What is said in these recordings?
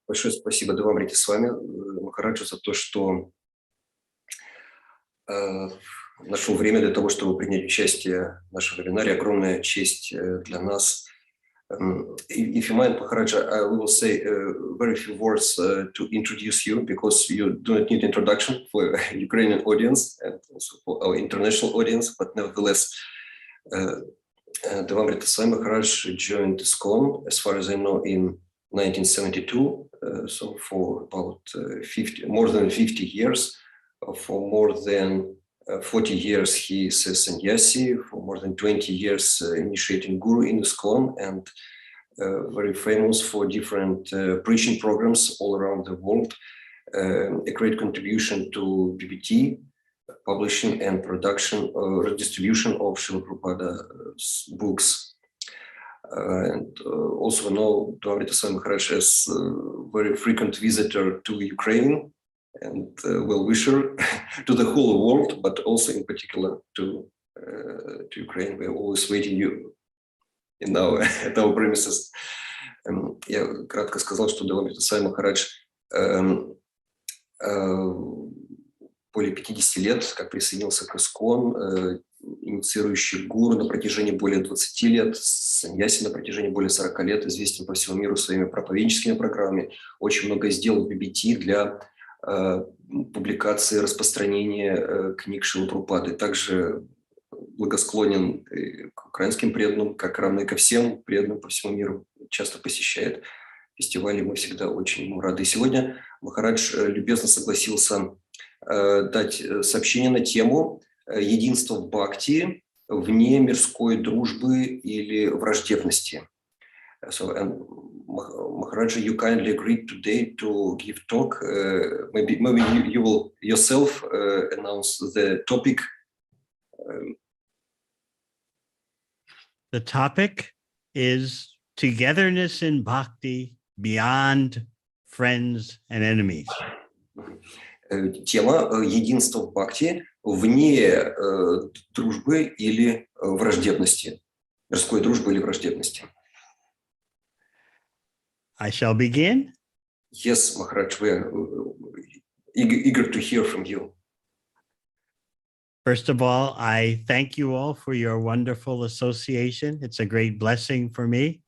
Большое спасибо Девамрите Свамі, Махараджу, за то, что нашел время для того, чтобы принять участие в нашем вебинаре. Огромная честь для нас. If you mind, Maharaja, I will say very few words to introduce you, because you do not need introduction for Ukrainian audience and also for our international audience, but nevertheless, Девамріта Свамі Maharaj joined ISKCON, as far as I know, in 1972, so for about more than 50 years. For more than 40 years he is a sannyasi, for more than 20 years initiating guru in ISKCON, and very famous for different preaching programs all around the world. A great contribution to BBT, publishing and production, distribution of Srila Prabhupada's books. And also know Devamrita Swamí Maharaj as a very frequent visitor to Ukraine and well-wisher to the whole world, but also in particular to Ukraine. We are always waiting you in at our premises. Я кратко сказал, что Девамріта Свамі Maharaj более 50 лет, как присоединился к ISKCON, инициирующий гуру на протяжении более 20 лет, саньяси на протяжении более 40 лет, известен по всему миру своими проповедническими программами, очень много сделал в BBT для публикации, распространения книг Шрилы Прабхупады. Также благосклонен к украинским преданным, как равно и ко всем преданным по всему миру, часто посещает фестивали, мы всегда очень ему рады. И сегодня Махарадж любезно согласился дать сообщение на тему единства в бхакти вне мирской дружбы или враждебности. So, and Maharaja, you kindly agreed today to give talk. Maybe you will yourself announce the topic. The topic is togetherness in bhakti beyond friends and enemies. Тема единства в бхакти вне дружбы или враждебности, мирской дружбы или враждебности. I shall begin. Yes, Maharaj, we are eager to hear from you. First of all, I thank you all for your wonderful association. It's a great blessing for me.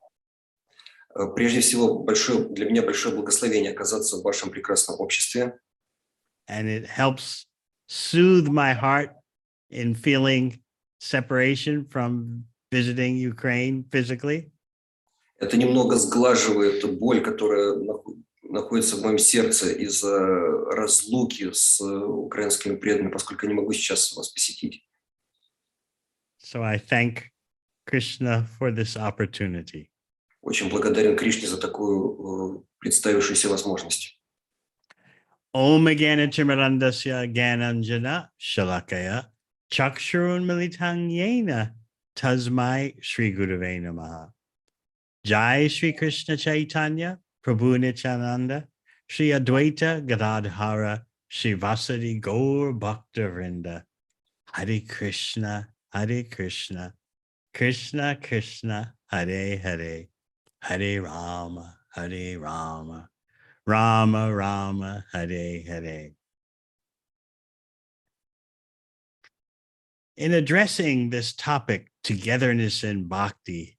Прежде всего, для меня большое благословение оказаться в вашем прекрасном обществе. And it helps soothe my heart in feeling separation from visiting Ukraine physically. Это немного сглаживает боль, которая находится в моем сердце из-за разлуки с украинскими преданными, поскольку я не могу сейчас вас посетить. So I thank Krishna for this opportunity. Очень благодарен Кришне за такую представившуюся возможность. Om Gana Chimarandasya Gananjana Shalakaya Chakshurun Militang Yena Tasmai Shri Gurave Namaha. Jai Shri Krishna Chaitanya Prabhu Nityananda Shri Advaita Gadadhara Shri Vasadi Gaur Bhakta Vrinda. Hare Krishna Krishna Krishna Hare Hare Hare Rama Rama Rama Hare Hare. In addressing this topic, togetherness in bhakti,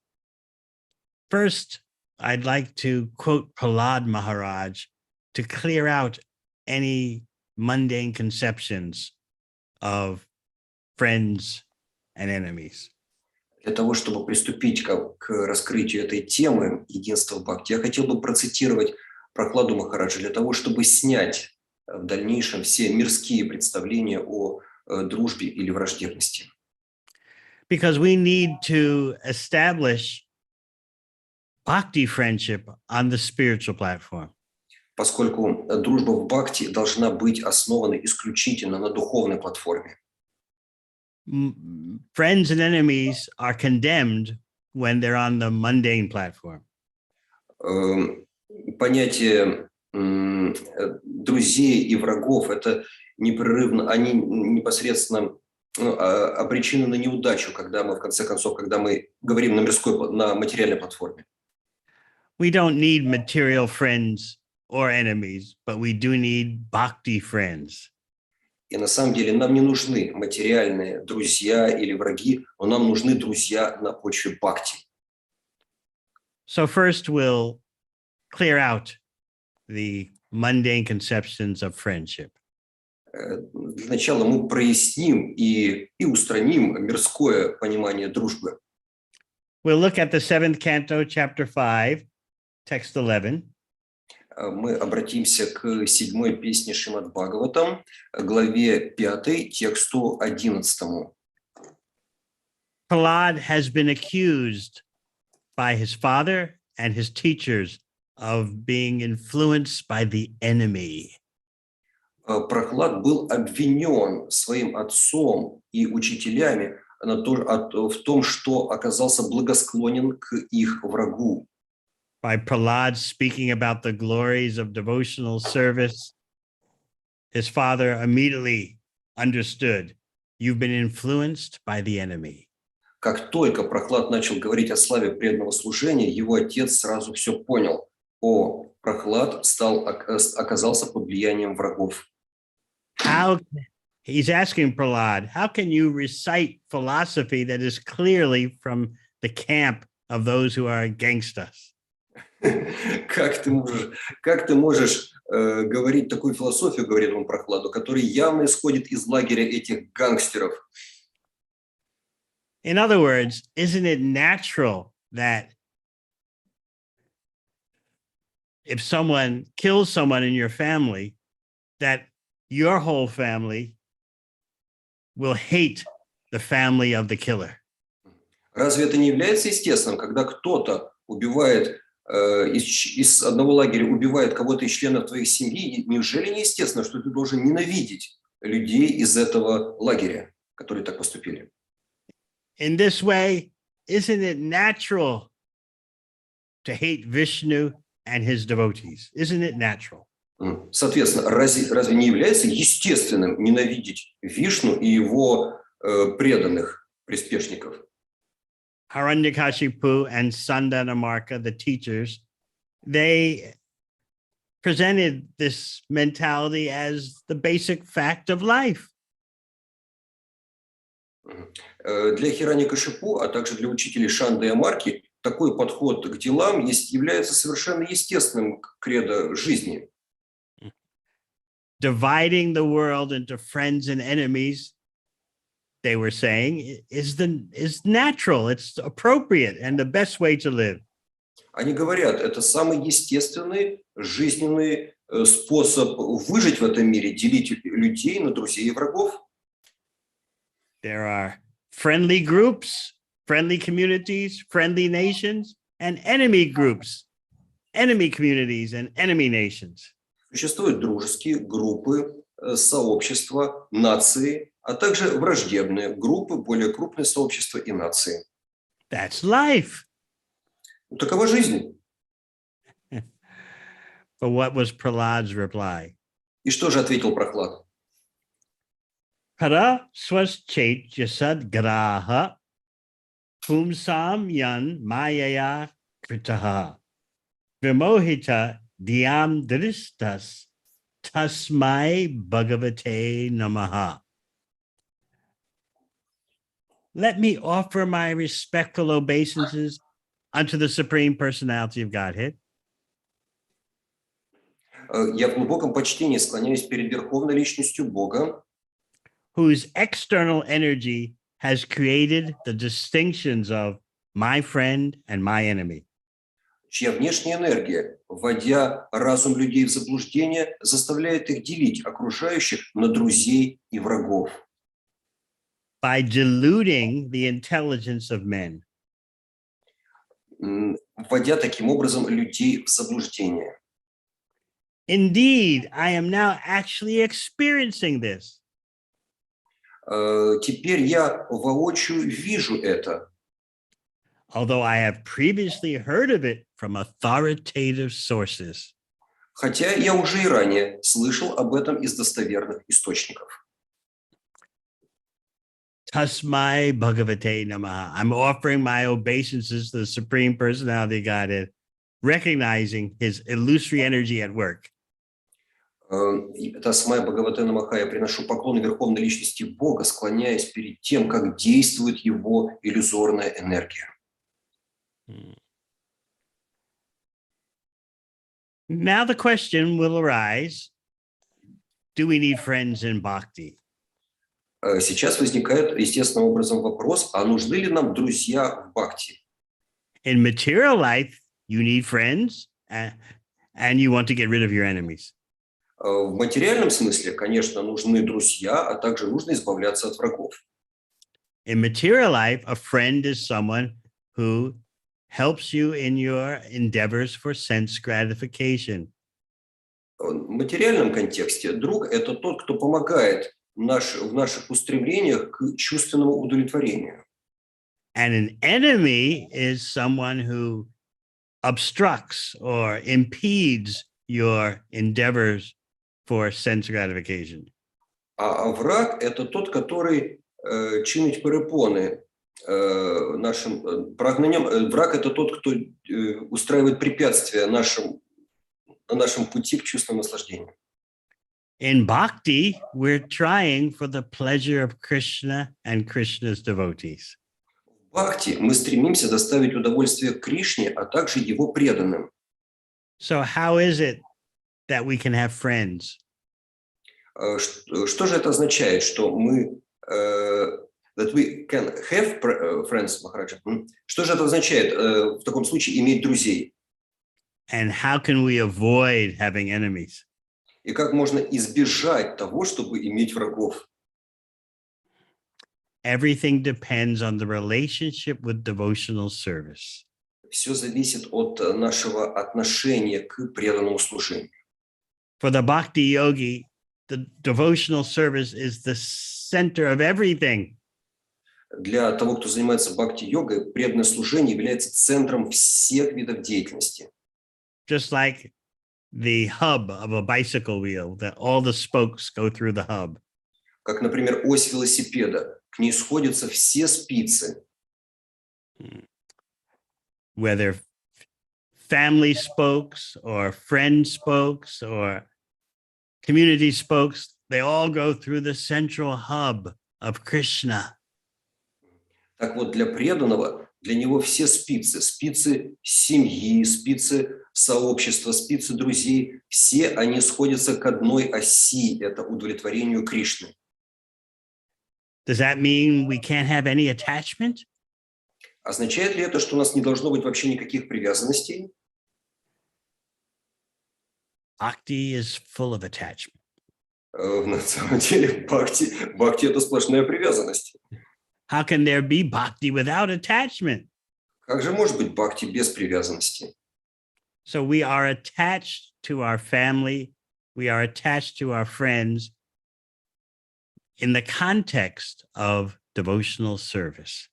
first, I'd like to quote Prahlad Maharaj to clear out any mundane conceptions of friends and enemies. Для того, чтобы приступить к раскрытию этой темы единства в бхакти, я хотел бы процитировать Прахладу Махараджа для того, чтобы снять в дальнейшем все мирские представления о дружбе или враждебности. Because we need to establish bhakti friendship on the spiritual platform. Поскольку дружба в бхакти должна быть основана исключительно на духовной платформе. Friends and enemies are condemned when they're on the mundane platform. Понятие друзей и врагов — это непрерывно, они непосредственно обречены на неудачу, когда мы, в конце концов, когда мы говорим на материальной платформе. We don't need material friends or enemies, but we do need bhakti friends. И на самом деле нам не нужны материальные друзья или враги, но нам нужны друзья на почве бхакти. So first we'll clear out the mundane conceptions of friendship. Для начала мы проясним и устраним мирское понимание дружбы. We'll look at the 7th canto, chapter 5, text 11. Мы обратимся к 7-й песне Шримад Бхагаватам, главе 5, тексту 11. Prahlad has been accused by his father and his teachers of being influenced by the enemy. Прохлад был обвинен своим отцом и учителями в том, что оказался благосклонен к их врагу. By Prahlad speaking about the glories of devotional service, his father immediately understood, you've been influenced by the enemy. Как только Прохлад начал говорить о славе преданного служения, его отец сразу все понял. Прохлад оказался под влиянием врагов. He's asking Prahlad, how can you recite philosophy that is clearly from the camp of those who are against us? Как ты можешь говорить такую философию, говорит он Прохладу, которая явно исходит из лагеря этих гангстеров? In other words, isn't it natural that if someone kills someone in your family, that your whole family will hate the family of the killer? Разве это не является естественным, когда кто-то убивает из одного лагеря, убивает кого-то из членов твоей семьи? Неужели не естественно, что ты должен ненавидеть людей из этого лагеря, которые так поступили? In this way, isn't it natural to hate Vishnu and his devotees? Isn't it natural? Соответственно, разве не является естественным ненавидеть Вишну и его преданных приспешников? Hiranyakashipu and Sandanamarka, the teachers, they presented this mentality as the basic fact of life. Для Хираньякашипу, а также для учителей Шанды и Амарки, такой подход к делам является совершенно естественным кредо жизни. Dividing the world into friends and enemies, they were saying, is natural, it's appropriate, and the best way to live. Они говорят, это самый естественный жизненный способ выжить в этом мире, делить людей на друзей и врагов. There are friendly groups, friendly communities, friendly nations, and enemy groups, enemy communities, and enemy nations. Существуют дружеские группы, сообщества, нации, а также враждебные группы, более крупные сообщества и нации. That's life. Такова жизнь. But what was Prahlad's reply? И что же ответил Прохлад? Para swaschet jasad graha pumsam yan mayaya kritaha vimohita dhyam dristas tasmai bhagavate namaha. Let me offer my respectful obeisances unto the Supreme Personality of Godhead. Я в глубоком почтении склоняюсь перед Верховной Личностью Бога, whose external energy has created the distinctions of my friend and my enemy. чья внешняя энергия, вводя разум людей в заблуждение, заставляет их делить окружающих на друзей и врагов. By diluting the intelligence of men. Вводя таким образом людей в заблуждение. Indeed, I am now actually experiencing this. Теперь я воочию вижу это. Although I have previously heard of it from authoritative sources. Хотя я уже и ранее слышал об этом из достоверных источников. Tasmai Bhagavate Namaha. I'm offering my obeisances to the Supreme Personality of Godhead. recognizing his illusory energy at work. Тасмай Бхагавате Намаха, я приношу поклоны Верховной Личности Бога, склоняясь перед тем, как действует его иллюзорная энергия. Now the question will arise, do we need friends in bhakti? Сейчас возникает естественным образом вопрос, а нужны ли нам друзья в бхакти? In material life, you need friends and you want to get rid of your enemies. В материальном смысле, конечно, нужны друзья, а также нужно избавляться от врагов. In material life, a friend is someone who helps you in your endeavors for sense gratification. В материальном контексте друг – это тот, кто помогает в наших устремлениях к чувственному удовлетворению. And an enemy is someone who obstructs or impedes your endeavors for sense gratification. А враг – это тот, который чинить перепоны нашим прагнениям. Враг – это тот, кто устраивает препятствия на нашем пути к чувственному наслаждению. In bhakti, we're trying for the pleasure of Krishna and Krishna's devotees. В бхакти мы стремимся доставить удовольствие Кришне, а также его преданным. So how is it that we can have friends? Что же это означает, что мы that we can have friends, Махараджа? Что же это означает в таком случае иметь друзей? And how can we avoid having enemies? И как можно избежать того, чтобы иметь врагов? Everything depends on the relationship with devotional service. Все зависит от нашего отношения к преданному служению. For the bhakti yogi, the devotional service is the center of everything. Для того, кто занимается бхакти-йогой, преданное служение является центром всех видов деятельности. Just like the hub of a bicycle wheel, that all the spokes go through the hub. Как, например, ось велосипеда. К ней сходятся все спицы. Whether family spokes or friend spokes or community spokes, they all go through the central hub of Krishna. Так вот, для преданного, для него все спицы, спицы семьи, спицы сообщества, спицы друзей, все они сходятся к одной оси, это удовлетворению Кришны. Does that mean we can't have any attachment? Означает ли это, что у нас не должно быть вообще никаких привязанностей? Bhakti is full of attachment. На самом деле, бхакти – это сплошная привязанность. How can there be bhakti without attachment? Как же может быть бхакти без привязанности? So we are attached to our family, we are attached to our friends in the context of devotional service.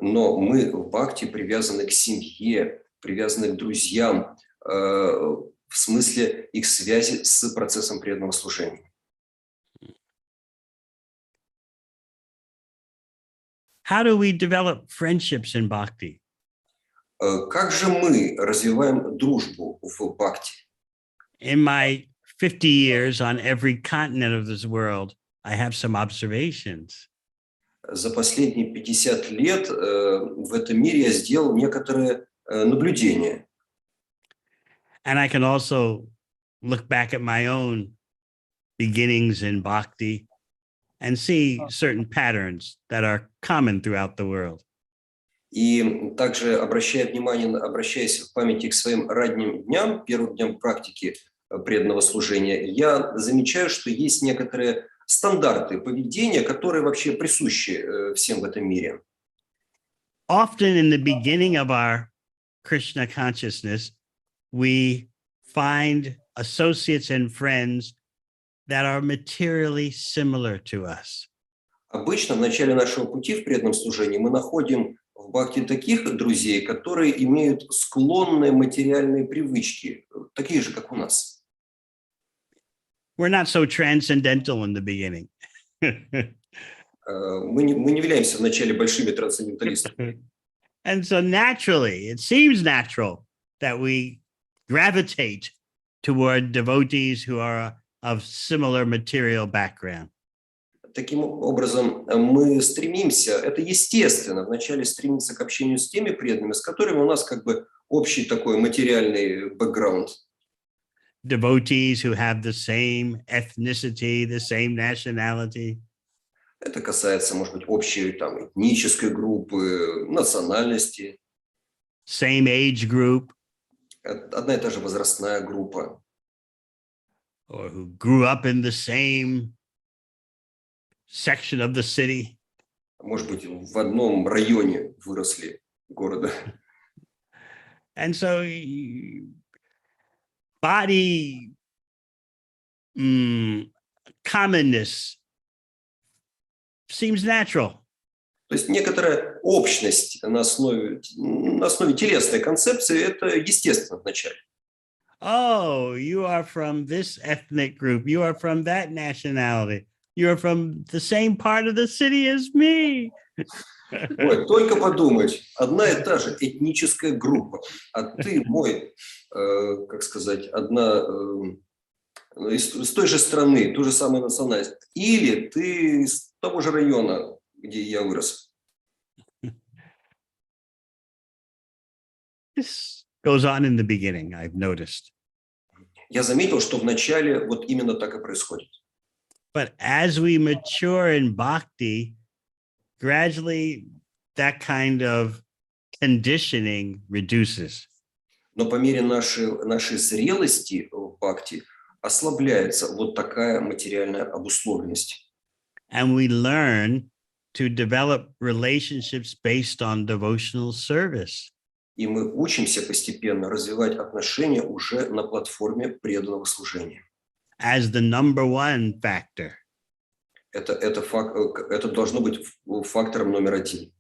Но мы в бхакти привязаны к семье, привязаны к друзьям, в смысле их связи с процессом преданного служения. How do we develop friendships in bhakti? Как же мы развиваем дружбу в бхакти? In my 50 years on every continent of this world, I have some observations. За последние 50 лет в этом мире я сделал некоторые наблюдения. And I can also look back at my own beginnings in bhakti and see certain patterns that are common throughout the world. И также, обращаясь в памяти к своим ранним дням, первым дням практики преданного служения, я замечаю, что есть некоторые стандарты поведения, которые вообще присущи всем в этом мире. Often in the beginning of our Krishna consciousness, we find associates and friends that are materially similar to us. Обычно в начале нашего пути в преданном служении мы находим в бхакти таких друзей, которые имеют склонные материальные привычки, такие же, как у нас. We're not so transcendental in the beginning. Мы не являемся вначале большими трансценденталистами. And so naturally, it seems natural that we gravitate toward devotees who are of similar material background. Таким образом, мы стремимся, это естественно, вначале стремиться к общению с теми преданными, с которыми у нас как бы общий такой материальный бэкграунд. Devotees who have the same ethnicity, the same nationality. Это касается, может быть, общей там этнической группы, национальности. Same age group. Одна и та же возрастная группа. Or who grew up in the same section of the city. Может быть, в одном районе выросли города. And so body commonness seems natural. То есть некоторая общность на основе телесной концепции – это естественно вначале. Oh, you are from this ethnic group. You are from that nationality. You are from the same part of the city as me. Ой, только подумать, одна и та же этническая группа, а ты мой, как сказать, из той же страны, ту же самую национальность, или ты из того же района, где я вырос. This goes on in the beginning, I've noticed. Я заметил, что вначале вот именно так и происходит. But as we mature in bhakti, gradually that kind of conditioning reduces. Но по мере нашей зрелости в бхакти ослабляется вот такая материальная обусловленность. And we learn to develop relationships based on devotional service. И мы учимся постепенно развивать отношения уже на платформе преданного служения. As the number one factor. Это должно быть фактором номер один.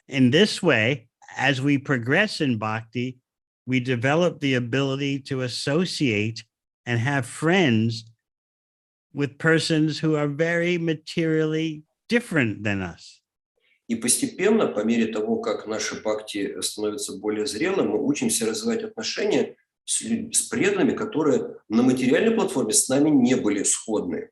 In this way, as we progress in bhakti, we develop the ability to associate and have friends with persons who are very materially different than us. И постепенно, по мере того, как наши бхакти становятся более зрелым, мы учимся развивать отношения с преданными, которые на материальной платформе с нами не были сходны.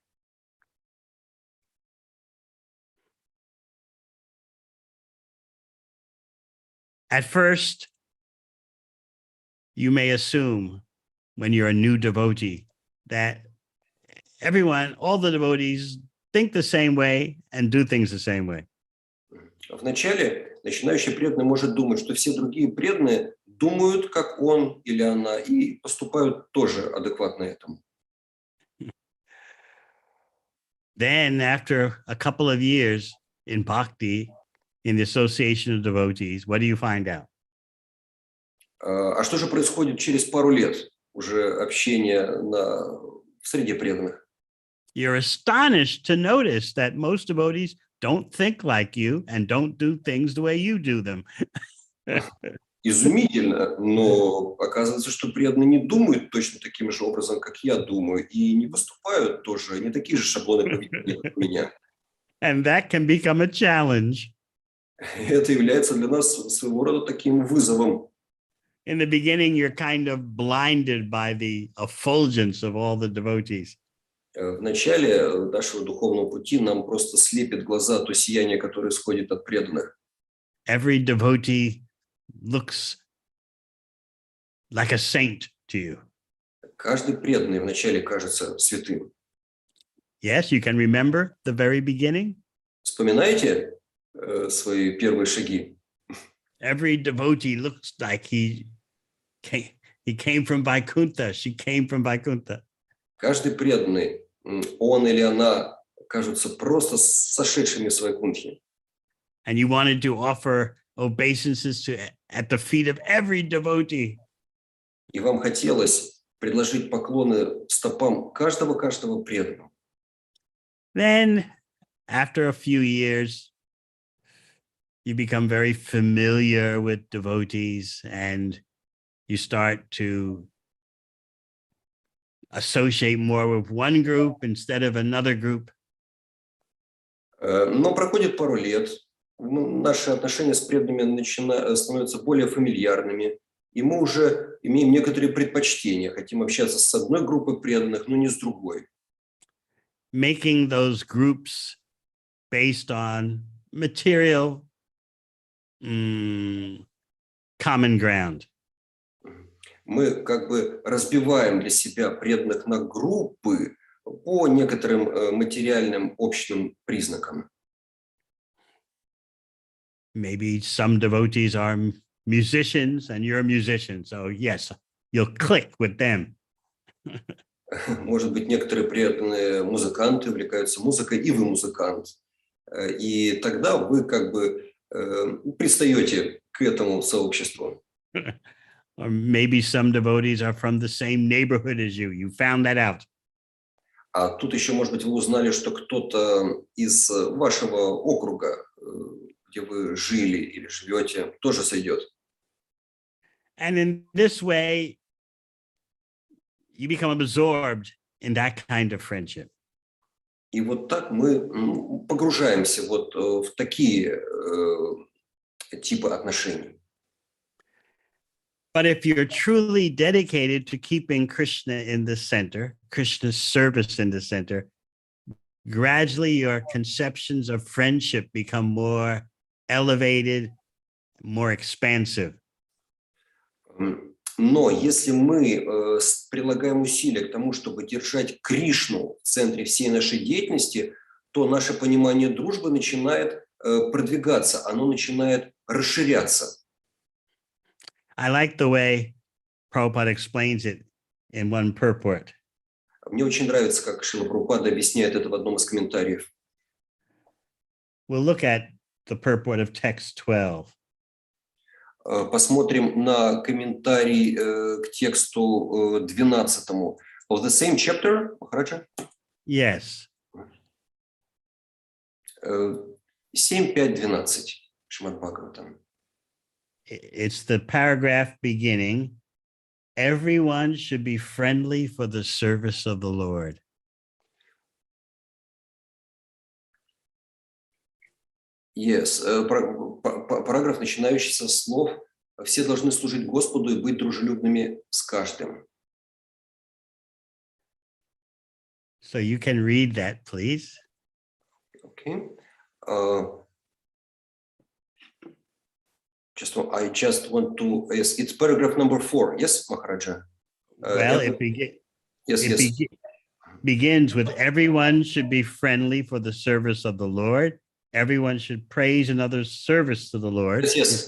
At first, you may assume when you're a new devotee that everyone, all the devotees think the same way and do things the same way. Вначале начинающий преданный может думать, что все другие преданные думают, как он или она, и поступают тоже адекватно этому. Then, after a couple of years in bhakti, in the association of devotees, what do you find out? А что же происходит через пару лет уже общения в среде преданных? You're astonished to notice that most devotees don't think like you and don't do things the way you do them. Изумительно, но оказывается, что преданные не думают точно таким же образом, как я думаю, и не поступают тоже, не такие же шаблоны поведения, как у меня. And that can become a challenge. Это является для нас своего рода таким вызовом. In the beginning, you're kind of blinded by the effulgence of all the devotees. В начале нашего духовного пути нам просто слепит глаза то сияние, которое исходит от преданных. Every devotee looks like a saint to you. Каждый преданный вначале кажется святым. Yes, you can remember the very beginning. Вспоминаете свои первые шаги? Every devotee looks like he came from Vaikuntha. She came from Vaikuntha. Каждый преданный, он или она, кажутся просто сошедшими с Вайкунтхи. And you wanted to offer obeisances at the feet of every devotee. И вам хотелось предложить поклоны стопам каждого преданного. Then, after a few years, you become very familiar with devotees and you start to associate more with one group instead of another group. Но проходит пару лет, наши отношения с преданными становятся более фамильярными, и мы уже имеем некоторые предпочтения, хотим общаться с одной группой преданных, но не с другой. Making those groups based on material common ground. Мы как бы разбиваем для себя преданных на группы по некоторым материальным общим признакам. Maybe some devotees are musicians and you're a musician. So yes, you'll click with them. Может быть, некоторые преданные музыканты увлекаются музыкой, и вы музыкант. И тогда вы как бы пристаете к этому сообществу. Or maybe some devotees are from the same neighborhood as you. You found that out. А тут еще, может быть, вы узнали, что кто-то из вашего округа, где вы жили или живете, тоже сойдет. And in this way, you become absorbed in that kind of friendship. И вот так мы погружаемся вот в такие типы отношений. But if you're truly dedicated to keeping Krishna in the center, Krishna's service in the center, gradually your conceptions of friendship become more elevated, more expansive. Но если мы прилагаем усилия к тому, чтобы держать Кришну в центре всей нашей деятельности, то наше понимание дружбы начинает продвигаться, оно начинает расширяться. I like the way Prabhupada explains it in one purport. Мне очень нравится, как Шрила Прабхупада объясняет это в одном из комментариев. We'll look at the purport of text 12. Посмотрим на комментарий к тексту 12. Of the same chapter, Махараджа? Yes. 7.5.12. Шримад Бхагаватам. It's the paragraph beginning, everyone should be friendly for the service of the Lord. Yes, параграф, начинающийся с слов «Все должны служить Господу и быть дружелюбными с каждым». So you can read that, please. Okay. I just want to, yes, it's paragraph number 4. Yes, Maharaja? Well, it begins with everyone should be friendly for the service of the Lord. Everyone should praise another's service to the Lord. Yes.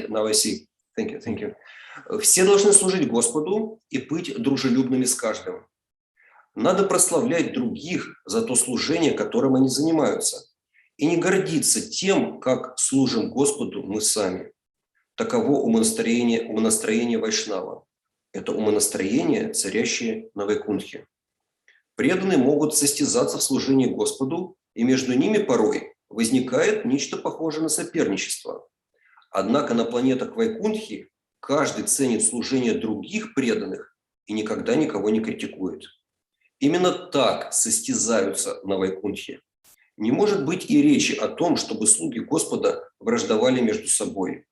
Now I see. Thank you. Все должны служить Господу и быть дружелюбными с каждым. Надо прославлять других за то служение, которым они занимаются, и не гордиться тем, как служим Господу мы сами. Таково умонастроение Вайшнава. Это умонастроение, царящее на Вайкунтхе. Преданные могут состязаться в служении Господу, и между ними порой возникает нечто похожее на соперничество. Однако на планетах Вайкунтхи каждый ценит служение других преданных и никогда никого не критикует. Именно так состязаются на Вайкунтхе. Не может быть и речи о том, чтобы слуги Господа враждовали между собой.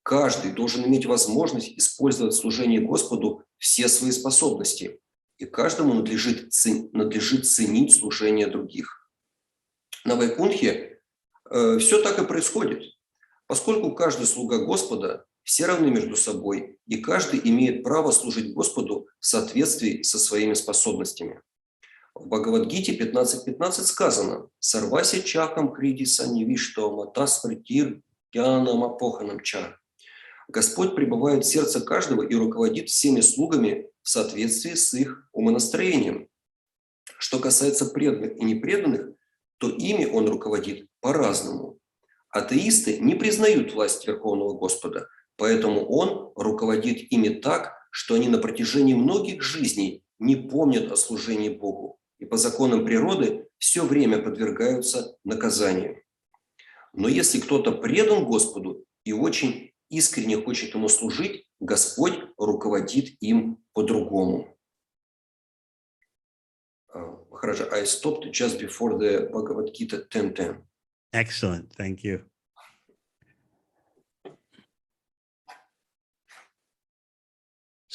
Каждый должен иметь возможность использовать в служении Господу все свои способности, и каждому надлежит ценить служение других. На Вайкунтхе все так и происходит, поскольку каждый слуга Господа, все равны между собой, и каждый имеет право служить Господу в соответствии со своими способностями. В Бхагавад-гите 15.15 сказано «Сарваси чакам кридиса невиштома тасвритир янам апоханам ча». Господь пребывает в сердце каждого и руководит всеми слугами в соответствии с их умонастроением. Что касается преданных и непреданных, то ими он руководит по-разному. Атеисты не признают власть Верховного Господа, поэтому он руководит ими так, что они на протяжении многих жизней не помнят о служении Богу и по законам природы все время подвергаются наказанию. Но если кто-то предан Господу и очень искренне хочет ему служить, Господь руководит им по-другому. Махараджа, I stopped just before the Bhagavad Gita 10.10. Excellent, thank you.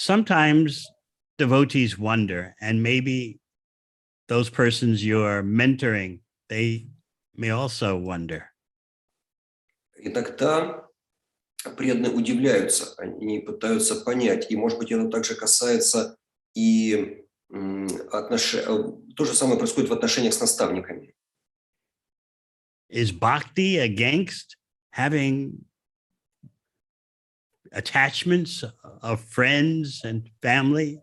sometimes devotees wonder, and maybe those persons you're mentoring, they may also wonder. Иногда преданные удивляются, они пытаются понять, и, может быть, это также касается и то же самое происходит в отношениях с наставниками. Is bhakti against having attachments of friends and family?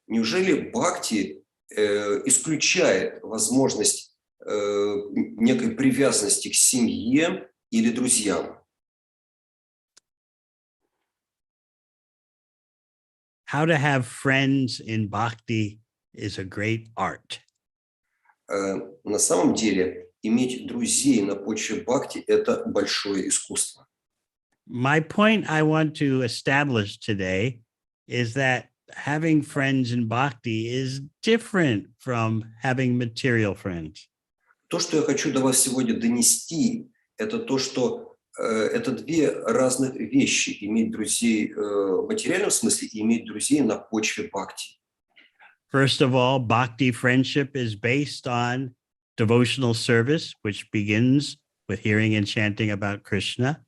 Неужели бхакти исключает возможность некой привязанности к семье или друзьям? How to have friends in bhakti is a great art. На самом деле, иметь друзей на почве бхакти – это большое искусство. My point I want to establish today is that having friends in bhakti is different from having material friends. То, что я хочу до вас сегодня донести, это то, что это две разных вещи: иметь друзей в материальном смысле и иметь друзей на почве бхакти. First of all, bhakti friendship is based on devotional service, which begins with hearing and chanting about Krishna.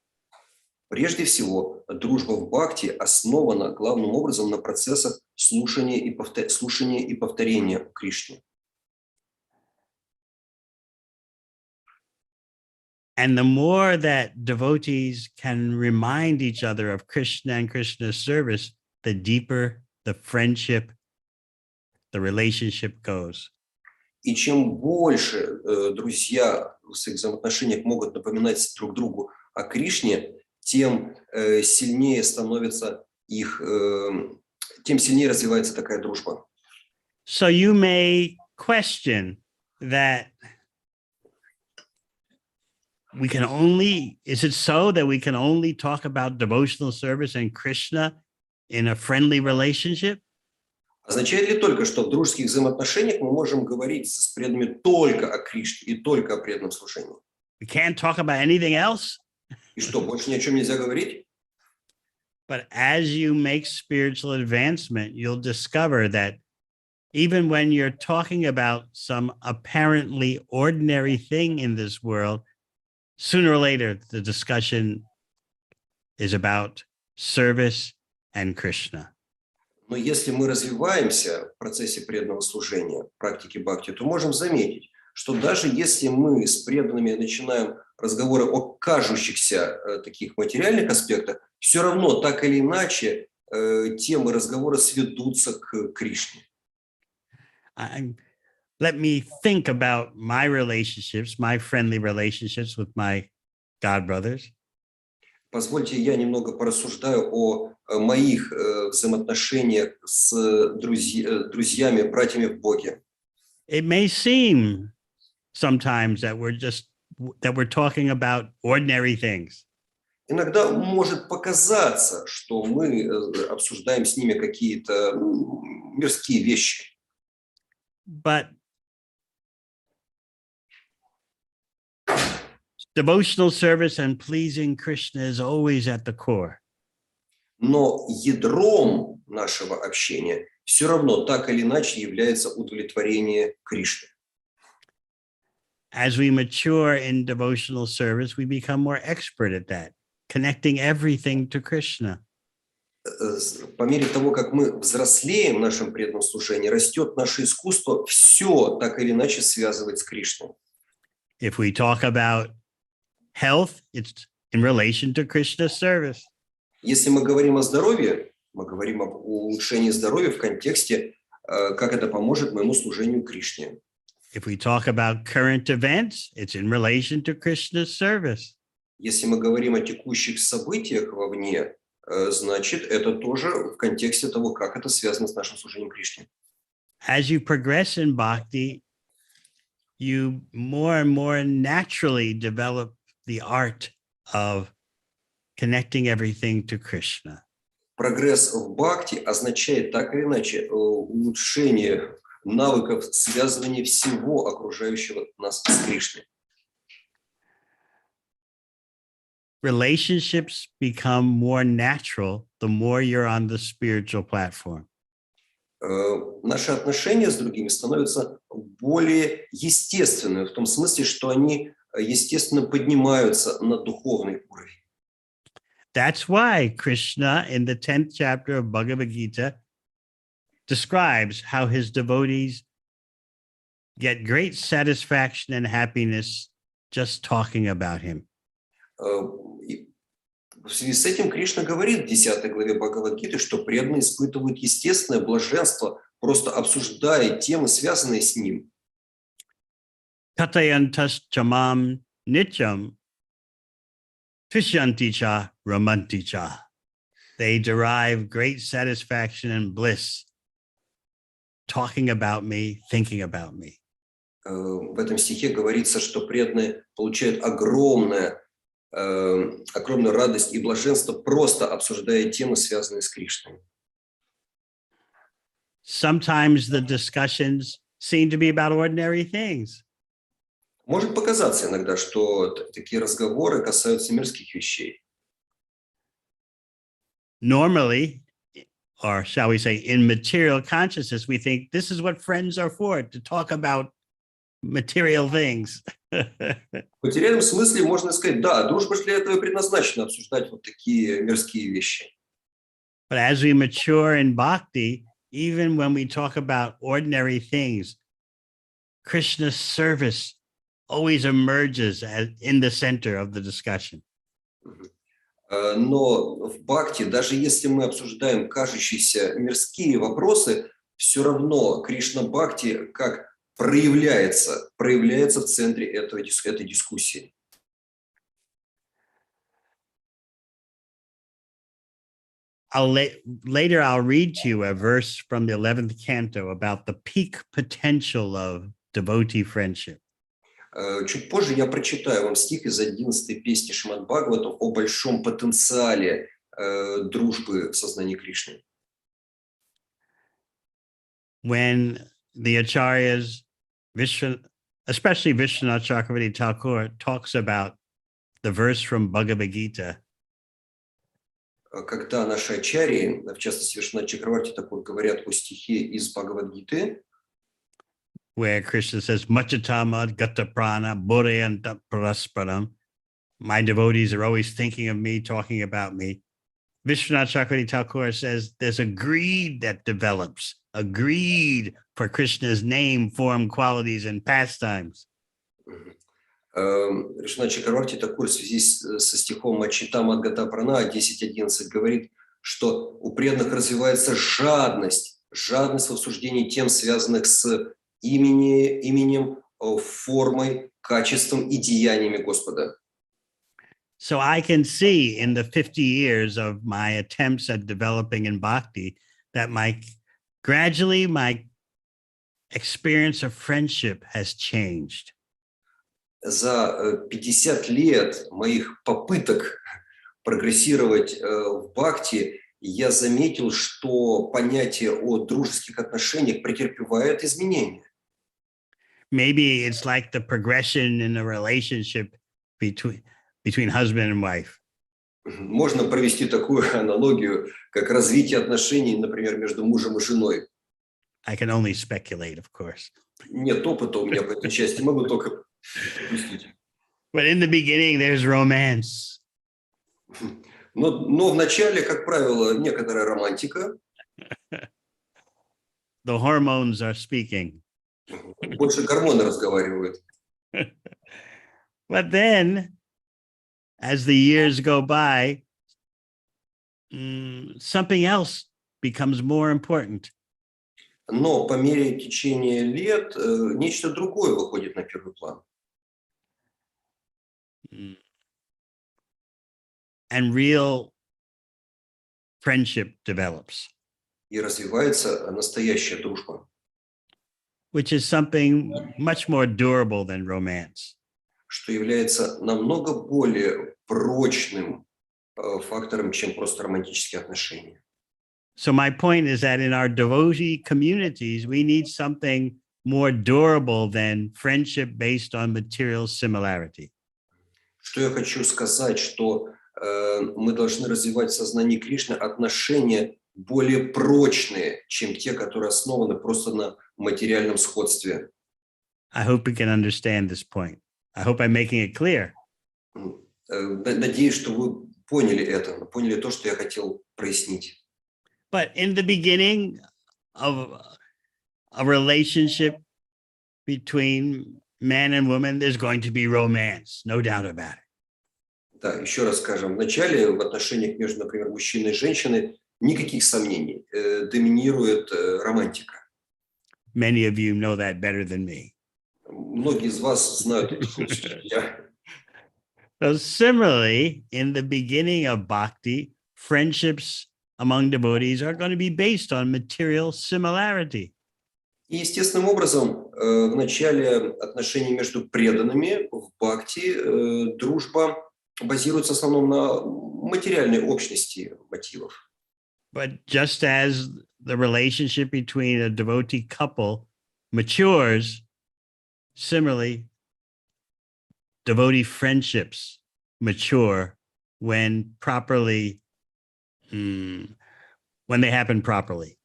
Прежде всего, дружба в бхакти основана главным образом на процессах слушания и повторения Кришны. And the more that devotees can remind each other of Krishna and Krishna's service, the deeper the friendship, the relationship goes. И чем больше друзья в своих взаимоотношениях могут напоминать друг другу о Кришне, тем сильнее становится тем сильнее развивается такая дружба. So you may question that is it so that we can only talk about devotional service and Krishna in a friendly relationship? Означает ли только, что в дружеских взаимоотношениях мы можем говорить с преданными только о Кришне и только о преданном служении? We can't talk about anything else? И что, больше ни о чем нельзя говорить? But as you make spiritual advancement, you'll discover that even when you're talking about some apparently ordinary thing in this world, sooner or later, the discussion is about service and Krishna. Но если мы развиваемся в процессе преданного служения, практики бхакти, то можем заметить, что даже если мы с преданными начинаем разговоры о кажущихся таких материальных аспектах, все равно так или иначе темы разговора сведутся к Кришне. Let me think about my relationships, my friendly relationships with my God brothers. Позвольте, я немного порассуждаю о моих взаимоотношениях с друзьями, братьями в Боге. It may seem sometimes that we're talking about ordinary things. Иногда может показаться, что мы обсуждаем с ними какие-то мирские вещи. But devotional service and pleasing Krishna is always at the core. Но ядром нашего общения все равно так или иначе является удовлетворение Кришны. As we mature in devotional service, we become more expert at that, connecting everything to Krishna. По мере того, как мы взрослеем в нашем преданном служении, растет наше искусство все так или иначе связывать с Кришной. If we talk about health, it's in relation to Krishna's service. Если мы говорим о здоровье, мы говорим об улучшении здоровья в контексте, как это поможет моему служению Кришне. If we talk about current events, it's in relation to Krishna's service. Если мы говорим о текущих событиях вовне, значит, это тоже в контексте того, как это связано с нашим служением Кришне. As you progress in bhakti, you more and more naturally develop the art of connecting everything to Krishna. Прогресс в бхакти означает так или иначе улучшение навыков связывания всего окружающего нас с Кришной. Relationships become more natural the more you're on the spiritual platform. Наши отношения с другими становятся более естественными, в том смысле, что они естественно поднимаются на духовный уровень. That's why Krishna in the 10th chapter of Bhagavad Gita describes how his devotees get great satisfaction and happiness just talking about him. В связи с этим Кришна говорит в 10 главе Бхагавад-гиты, что преданные испытывают естественное блаженство, просто обсуждая темы, связанные с ним. Katayantas chamam nityam tishyanti cha ramanti cha. They derive great satisfaction and bliss talking about me, thinking about me. В этом стихе говорится, что преданные получают огромную радость и блаженство, просто обсуждая темы, связанные с Кришной. Sometimes the discussions seem to be about ordinary things. Может показаться иногда, что такие разговоры касаются мирских вещей. Normally, or shall we say, in material consciousness, we think this is what friends are for, to talk about material things. В материальном смысле можно сказать, да, дружба же для этого и предназначена, обсуждать вот такие мирские вещи. But as we mature in bhakti, even when we talk about ordinary things, Krishna's service always emerges as in the center of the discussion. Но в бхакти, даже если мы обсуждаем кажущиеся мирские вопросы, все равно Кришна бхакти как проявляется в центре этой дискуссии. Later, I'll read to you a verse from the 11th canto about the peak potential of devotee friendship. Чуть позже я прочитаю вам стих из 11-й песни Шримад Бхагаватам о большом потенциале дружбы в сознании Кришны. When the acharyas, especially Vishwanath Chakravarti Thakur, talks about the verse from Bhagavad Gita, когда наши ачарьи, в частности Вишванат Чакраварти Тхакур, говорят о стихе из Бхагавад-гиты, where Krishna says, Machatama gata prana bodhayanta parasparam. My devotees are always thinking of me, talking about me. Vishwanath Chakravarti Thakur says there's a greed that develops, a greed for Krishna's name, form, qualities, and pastimes. Вишванат Чакраварти Тхакур в связи со стихом Мачитама Гата Прана 10.11 говорит, что у преданных развивается жадность в обсуждении тем, связанных с именем, формой, качеством и деяниями Господа. So I can see in the 50 years of my attempts at developing in bhakti that gradually my experience of friendship has changed. За 50 лет моих попыток прогрессировать в бхакти я заметил, что понятие о дружеских отношениях претерпевает изменения. Maybe it's like the progression in a relationship between husband and wife. Можно провести такую аналогию, как развитие отношений, например, между мужем и женой. I can only speculate, of course. Нет опыта у меня по этой части, могу только допустить. But in the beginning, there's romance. Но в начале, как правило, некоторая романтика. The hormones are speaking. Больше гормоны разговаривают. But then, as the years go by, something else becomes more important. Но по мере течения лет нечто другое выходит на первый план. And real friendship develops. И развивается настоящая дружба. Which is something much more durable than romance. Что является намного более прочным фактором, чем просто романтические отношения. So my point is that in our devotee communities, we need something more durable than friendship based on material similarity. Что я хочу сказать, что мы должны развивать в сознании Кришны отношения более прочные, чем те, которые основаны просто на материальном сходстве. I hope you can understand this point. I hope I'm making it clear. Надеюсь, что вы поняли это, поняли то, что я хотел прояснить. But in the beginning of a relationship between man and woman, there's going to be romance, no doubt about it. Да, еще раз скажем, в начале в отношениях между, например, мужчиной и женщиной никаких сомнений, доминирует романтика. Many of you know that better than me. Многие из вас знают это лучше, чем я. So similarly, in the beginning of bhakti, friendships among devotees are going to be based on material similarity. И естественным образом в начале отношений между преданными в бхакти дружба базируется в основном на материальной общности мотивов. But just as the relationship between a devotee couple matures, similarly, devotee friendships mature when they happen properly.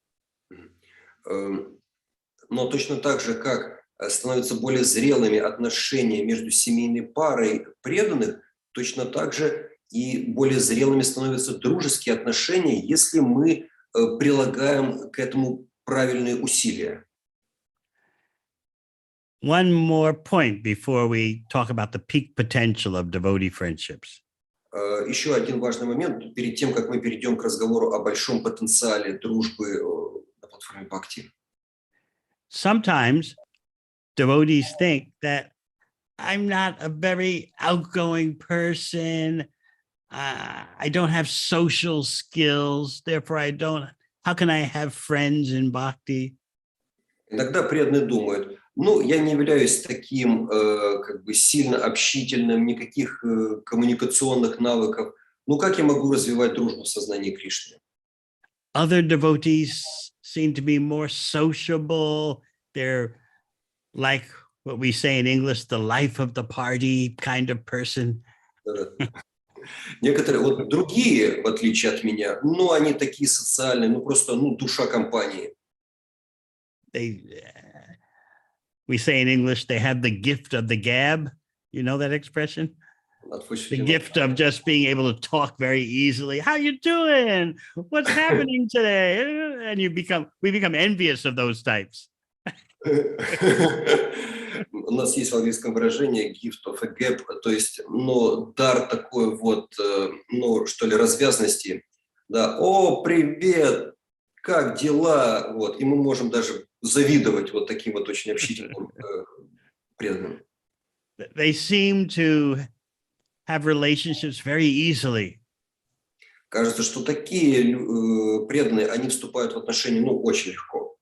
Но точно так же, как становятся более зрелыми отношения между семейной парой преданных, точно так же и более зрелыми становятся дружеские отношения, если мы прилагаем к этому правильные усилия. One more point before we talk about the peak potential of devotee friendships. Еще один важный момент перед тем, как мы перейдем к разговору о большом потенциале дружбы на платформе бхакти. Sometimes devotees think that I'm not a very outgoing person. I don't have social skills. Therefore, how can I have friends in bhakti? Иногда преданные думают, я не являюсь таким сильно общительным, никаких коммуникационных навыков. Как я могу развивать дружбу в сознании Кришны? Other devotees seem to be more sociable. They're like what we say in English, the life of the party kind of person. Некоторые, другие, в отличие от меня, они такие социальные, просто, душа компании. We say in English, they have the gift of the gab. You know that expression? The gift of just being able to talk very easily. How you doing? What's happening today? And we become envious of those types. У нас есть в английском выражение gift of a gap, то есть, дар такой что ли, развязности. Да, о, привет, как дела? И мы можем даже завидовать таким очень общительным преданным. They seem to have relationships very easily. Кажется, что такие преданные, они вступают в отношения, очень легко.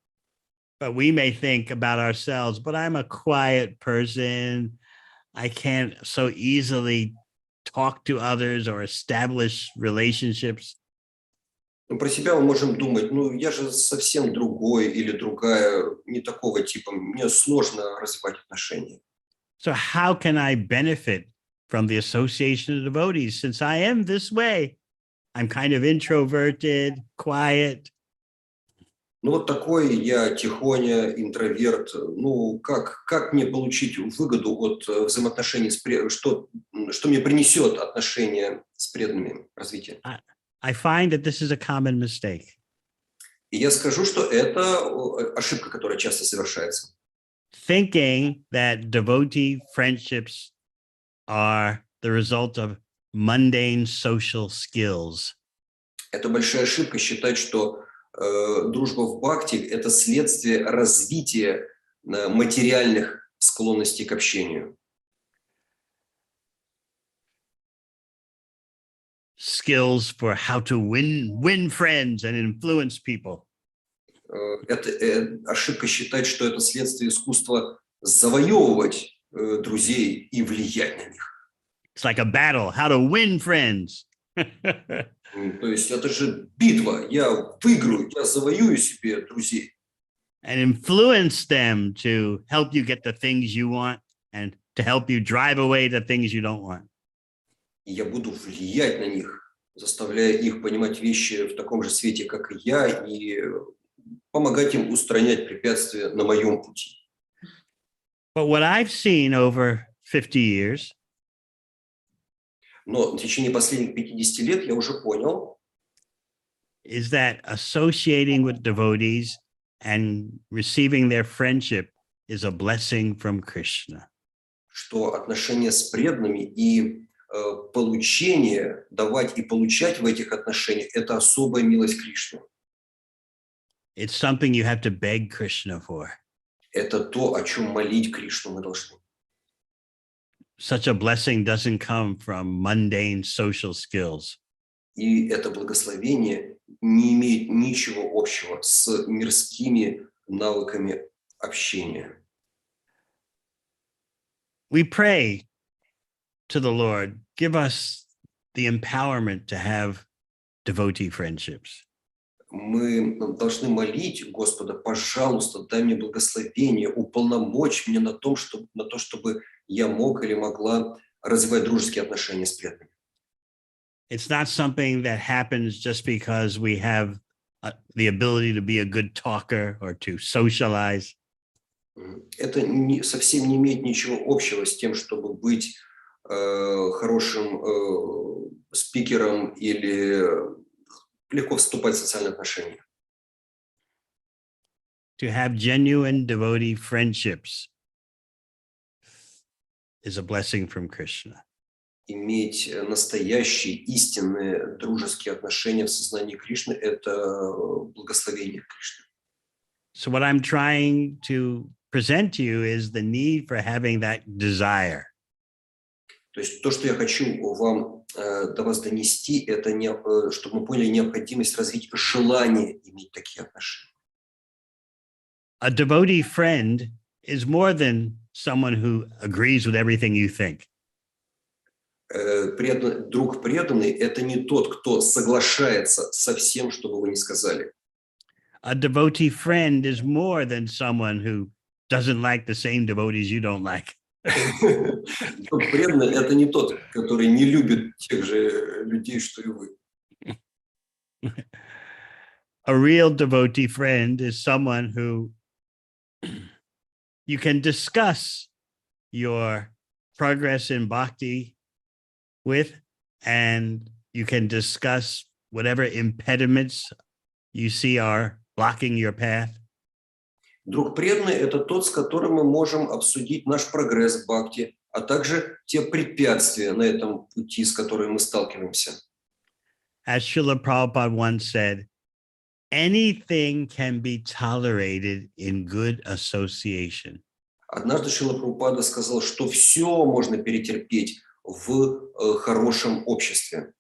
But we may think about ourselves, but I'm a quiet person. I can't so easily talk to others or establish relationships. Про себя мы можем думать, я же совсем другой или другая, не такого типа, мне сложно развивать отношения. So how can I benefit from the association of devotees since I am this way? I'm kind of introverted, quiet. Такой я тихоня, интроверт. Как мне получить выгоду от взаимоотношений что мне принесет отношения с преданными, развитие? I find that this is a common mistake. И я скажу, что это ошибка, которая часто совершается. Thinking that devotee friendships are the result of mundane social skills. Это большая ошибка считать, что дружба в бхакти – это следствие развития материальных склонностей к общению. Skills for how to win friends and influence people. Это ошибка считать, что это следствие искусства завоевывать друзей и влиять на них. It's like a battle, how to win friends. То есть это же битва. Я выиграю, я завоюю себе друзей. And influence them to help you get the things you want and to help you drive away the things you don't want. и я буду влиять на них, заставляя их понимать вещи в таком же свете, как и я, и помогать им устранять препятствия на моем пути. But what I've seen over 50 years Но в течение последних 50 лет я уже понял, is that associating with devotees and receiving their friendship is a blessing from Krishna. что отношения с преданными и получение, давать и получать в этих отношениях – это особая милость Кришны. It's something you have to beg Krishna for. Это то, о чем молить Кришну мы должны. Such a blessing doesn't come from mundane social skills. И это благословение не имеет ничего общего с мирскими навыками общения. We pray to the Lord, give us the empowerment to have devotee friendships. Мы должны молить Господа, пожалуйста, дай мне благословение, уполномочь меня на то, чтобы я мог или могла развивать дружеские отношения с преданными. It's not something that happens just because we have the ability to be a good talker or to socialize. Это совсем не имеет ничего общего с тем, чтобы быть хорошим спикером или легко вступать в социальные отношения. To have genuine devotee friendships is a blessing from Krishna. Иметь настоящие, истинные дружеские отношения в сознании Кришны – это благословение Кришны. So what I'm trying to present to you is the need for having that desire. То есть то, что я хочу до вас донести, это чтобы мы поняли необходимость развить желание иметь такие отношения. A devotee friend is more than someone who agrees with everything you think. Друг преданный – это не тот, кто соглашается со всем, что бы вы ни сказали. A devotee friend is more than someone who doesn't like the same devotees you don't like. Друг преданный – это не тот, который не любит тех же людей, что и вы. A real devotee friend is someone who you can discuss your progress in bhakti with, and you can discuss whatever impediments you see are blocking your path. Друг преданный – это тот, с которым мы можем обсудить наш прогресс в бхакти, а также те препятствия на этом пути, с которыми мы сталкиваемся. As Srila Prabhupada once said, anything can be tolerated in good association. Однажды Шрила Прабхупада сказал, что все можно перетерпеть в хорошем обществе.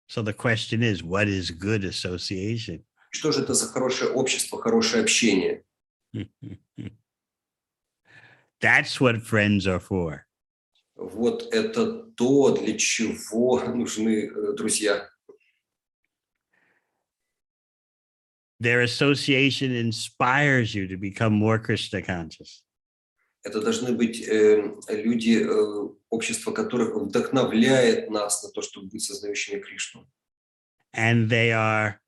So the question is, what is good association? Что же это за хорошее общество, хорошее общение? That's what friends are for. Вот это то, для чего нужны друзья. Their association inspires you to become more Krishna conscious. Это должны быть люди, общество которых вдохновляет нас на то, чтобы быть сознающими Кришну. And they are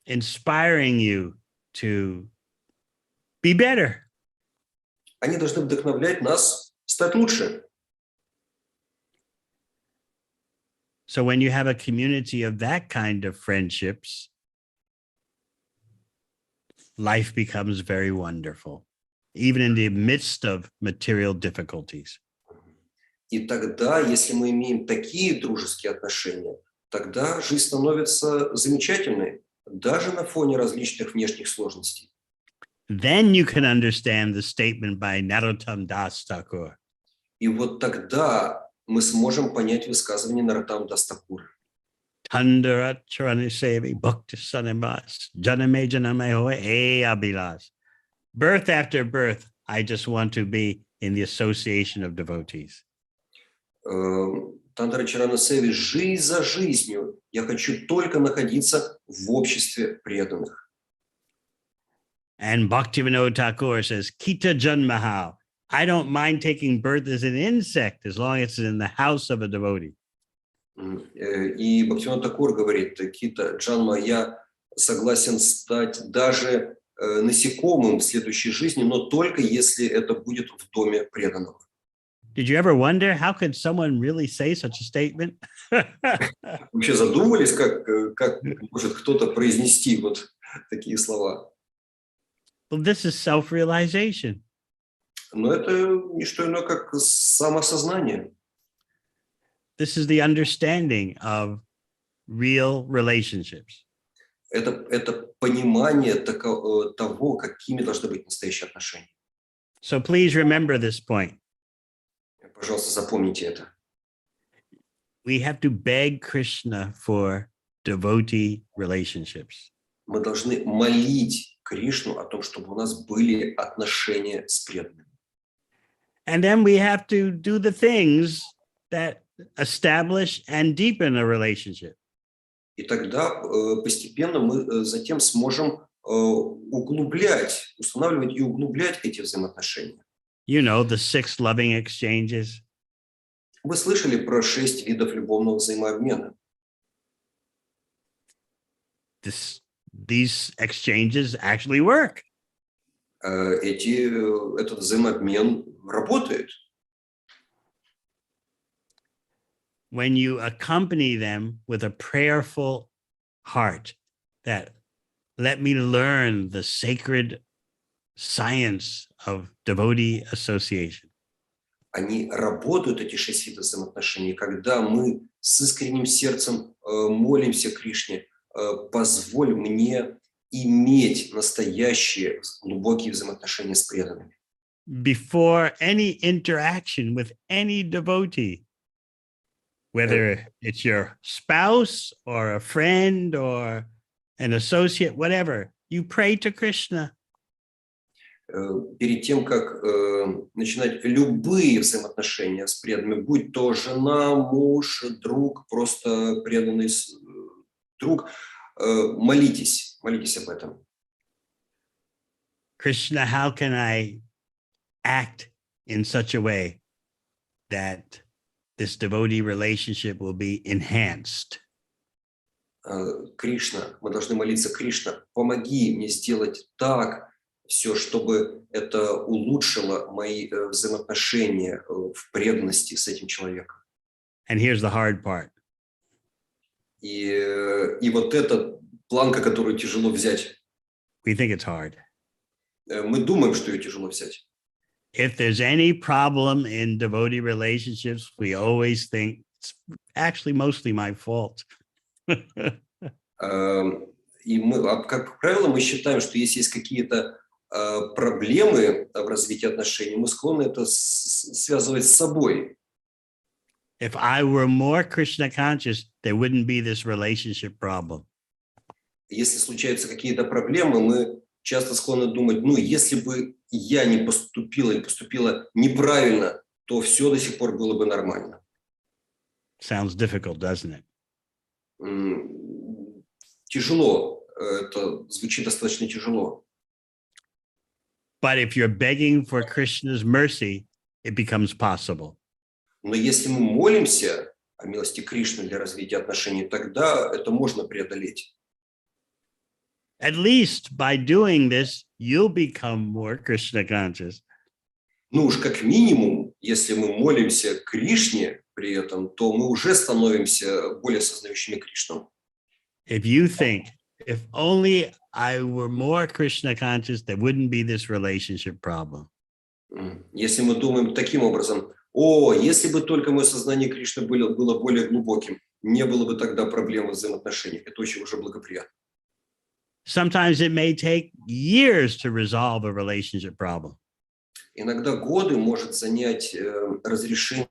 inspiring you to be better. Они должны вдохновлять нас стать лучше. So when you have a community of that kind of friendships, life becomes very wonderful, even in the midst of material difficulties. И тогда, если мы имеем такие дружеские отношения, тогда жизнь становится замечательной, даже на фоне различных внешних сложностей. Then you can understand the statement by Narottam Das Thakur. И вот тогда мы сможем понять высказывание Нароттама Дас Такура. Tandara Charani Sevi Bhakti Sanibas Janame Janame Hoy E Abilas. Birth after birth, I just want to be in the association of devotees. Тандара Чарана Севи, жизнь за жизнью. Я хочу только находиться в обществе преданных. And Bhaktivinoda Thakur says, Kita Janmahao. I don't mind taking birth as an insect as long as it's in the house of a devotee. И Бхактивинода Такур говорит, Кита Джанма, я согласен стать даже насекомым в следующей жизни, но только если это будет в доме преданного. Did you ever wonder how could someone really say such a statement? Вообще задумывались, как может кто-то произнести вот такие слова? Well, this is self-realization. Но это не что иное, как самосознание. This is the understanding of real relationships. Это понимание того, какими должны быть настоящие отношения. So please remember this point. Пожалуйста, запомните это. We have to beg Krishna for devotee relationships. Мы должны молить Кришну о том, чтобы у нас были отношения с преданными. And then we have to do the things that establish and deepen a relationship. И тогда постепенно мы затем сможем устанавливать и углублять эти взаимоотношения. You know, the 6 loving exchanges. Вы слышали про 6 видов любовного взаимообмена? These exchanges actually work. Этот взаимообмен работает. When you accompany them with a prayerful heart that let me learn the sacred science of devotee association. Они работают, эти 6 видов взаимоотношений, когда мы с искренним сердцем молимся Кришне, позволь мне иметь настоящие глубокие взаимоотношения с преданными. Before any interaction with any devotee, whether it's your spouse or a friend or an associate, whatever, you pray to Krishna. Перед тем, как начинать любые взаимоотношения с преданными, будь то жена, муж, друг, просто преданный друг, молитесь об этом. Krishna, how can I act in such a way that this devotee relationship will be enhanced? Кришна, мы должны молиться, Кришна, помоги мне сделать так, все, чтобы это улучшило мои взаимоотношения в преданности с этим человеком. And here's the hard part. И вот эта планка, которую тяжело взять. We think it's hard. Мы думаем, что ее тяжело взять. If there's any problem in devotee relationships, we always think it's actually mostly my fault. И мы, как правило, мы считаем, что если есть какие-то проблемы в развитии отношений, мы склонны это связывать с собой. If I were more Krishna conscious, there wouldn't be this relationship problem. Если случаются какие-то проблемы, мы часто склонны думать, ну, если бы я не поступила или поступила неправильно, то все до сих пор было бы нормально. Sounds difficult, doesn't it? Тяжело, это звучит достаточно тяжело. But if you're begging for Krishna's mercy, it becomes possible. Но если мы молимся о милости Кришны для развития отношений, тогда это можно преодолеть. At least by doing this, you'll become more Krishna conscious. Ну уж как минимум, если мы молимся Кришне при этом, то мы уже становимся более осознающими Кришну. If you think, if only I were more Krishna conscious, there wouldn't be this relationship problem. Если мы думаем таким образом, если бы только мое сознание Кришны было более глубоким, не было бы тогда проблем в взаимоотношениях. Это очень уже благоприятно. Sometimes it may take years to resolve a relationship problem. Иногда годы может занять разрешение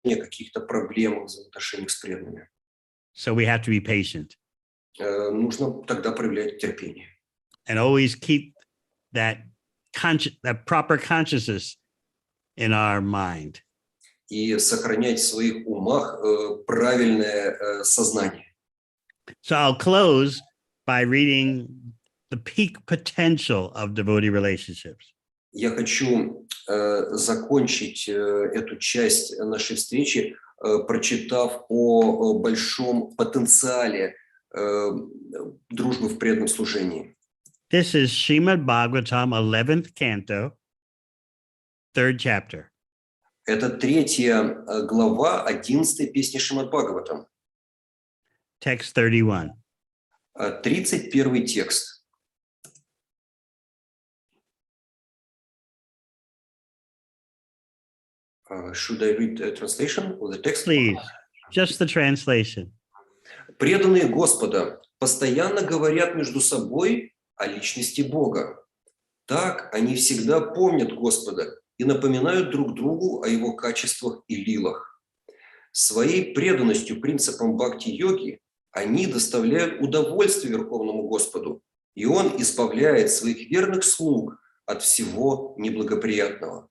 каких-то проблем в взаимоотношениях с преданными. So we have to be patient. Нужно тогда проявлять терпение. And always keep that proper consciousness in our mind. И сохранять в своих умах правильное сознание. So I'll close by reading the peak potential of devotee relationships. Я хочу закончить эту часть нашей встречи, прочитав о большом потенциале дружбы в преданном служении. This is Srimad Bhagavatam, 11th canto, 3rd chapter. Это 3 глава 11 песни Шримад Бхагаватам. Text 31. 31 текст. Should I read the translation of the text? Please, just the translation. Преданные Господа постоянно говорят между собой о личности Бога. Так они всегда помнят Господа и напоминают друг другу о его качествах и лилах. Своей преданностью принципам бхакти-йоги они доставляют удовольствие Верховному Господу, и Он избавляет своих верных слуг от всего неблагоприятного.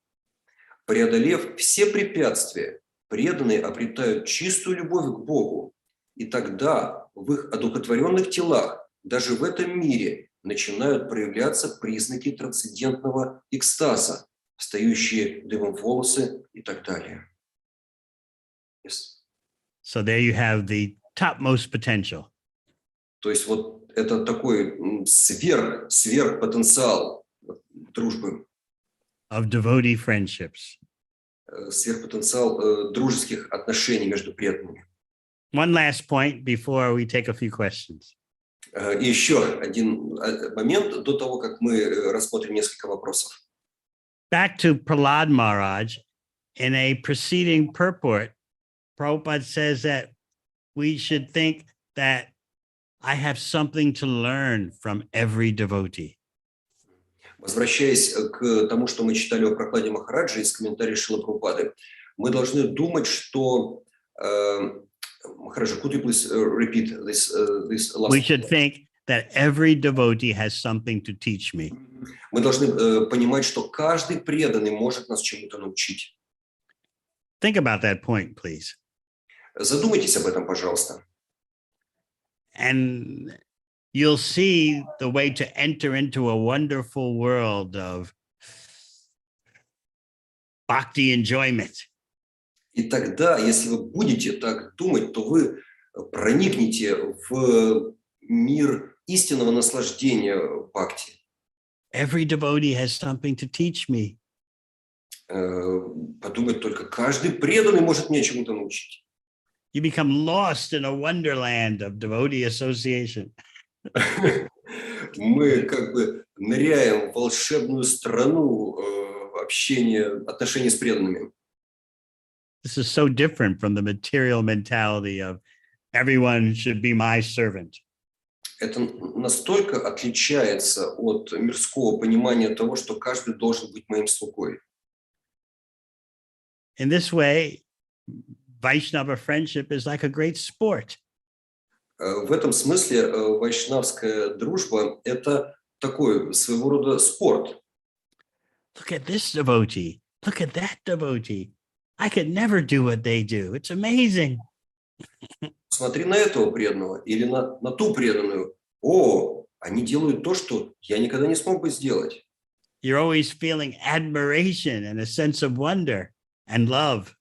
Преодолев все препятствия, преданные обретают чистую любовь к Богу, и тогда в их одухотворенных телах, даже в этом мире, начинают проявляться признаки трансцендентного экстаза, встающие дымом волосы и так далее. Yes. So there you have the topmost potential. То есть вот это такой сверхпотенциал дружбы. Of devotee friendships. Сверхпотенциал дружеских отношений между преданными. One last point before we take a few questions. И еще один момент до того, как мы рассмотрим несколько вопросов. Back to Prahlad Maharaj, in a preceding purport, Prabhupada says that we should think that I have something to learn from every devotee. Возвращаясь к тому, что мы читали о Прахладе Махараджи из комментариев Шрилы Прабхупады, мы должны думать, что Махараджа, could you please repeat this last? We should think that every devotee has something to teach me. Мы должны понимать, что каждый преданный может нас чему-то научить. Think about that point, please. Задумайтесь об этом, пожалуйста. And you'll see the way to enter into a wonderful world of bhakti enjoyment. И тогда, если вы будете так думать, то вы проникнете в мир истинного наслаждения бхакти. Every devotee has something to teach me. Подумать только, каждый преданный может меня чему-то научить. You become lost in a wonderland of devotee association. Мы как бы ныряем в волшебную страну общения, отношений с преданными. This is so different from the material mentality of everyone should be my servant. Это настолько отличается от мирского понимания того, что каждый должен быть моим слугой. In this way, Vaishnava friendship is like a great sport. В этом смысле вайшнавская дружба – это такой своего рода спорт. Look at this devotee. Look at that devotee. I could never do what they do. It's amazing. Смотри на этого преданного или на ту преданную. О, они делают то, что я никогда не смог бы сделать. You're always feeling admiration and a sense of wonder and love.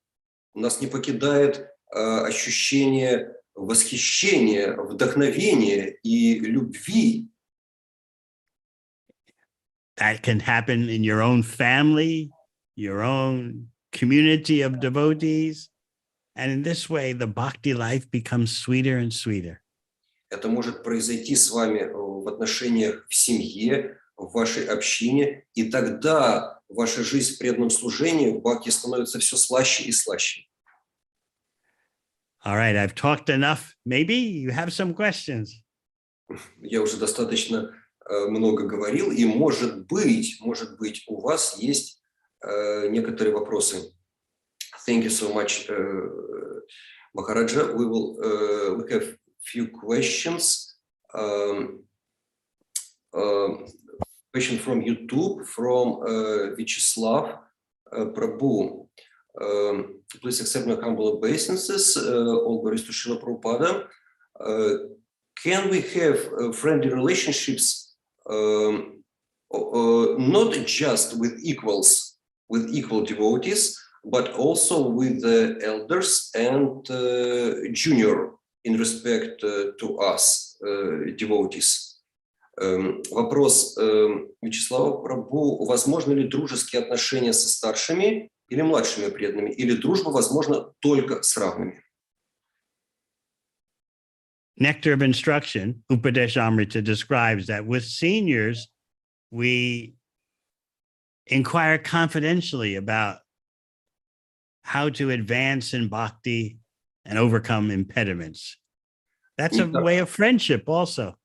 Нас не покидает ощущение восхищения, вдохновения и любви. That can happen in your own family, your own community of devotees. And in this way, the bhakti life becomes sweeter and sweeter. Это может произойти с вами в отношениях в семье, в вашей общине, и тогда ваша жизнь в преданном служении в бхакти становится все слаще и слаще. All right, I've talked enough. Maybe you have some questions. Я уже достаточно много говорил, и может быть, у вас есть некоторые вопросы. Thank you so much, Maharaja. We have few questions. Question from YouTube, from Vyacheslav Prabhu. Please accept my humble obeisances. All glories to Srila Prabhupada. Can we have friendly relationships Not just with equal devotees, but also with the elders and junior in respect to us, devotees. Вопрос Вячеслава Прабху: возможны ли дружеские отношения со старшими или младшими преданными, или дружба возможна только с равными? Nectar of Instruction, Upadeshamrita, describes that with seniors, we inquire confidentially about how to advance in bhakti and overcome impediments. That's a way of friendship also.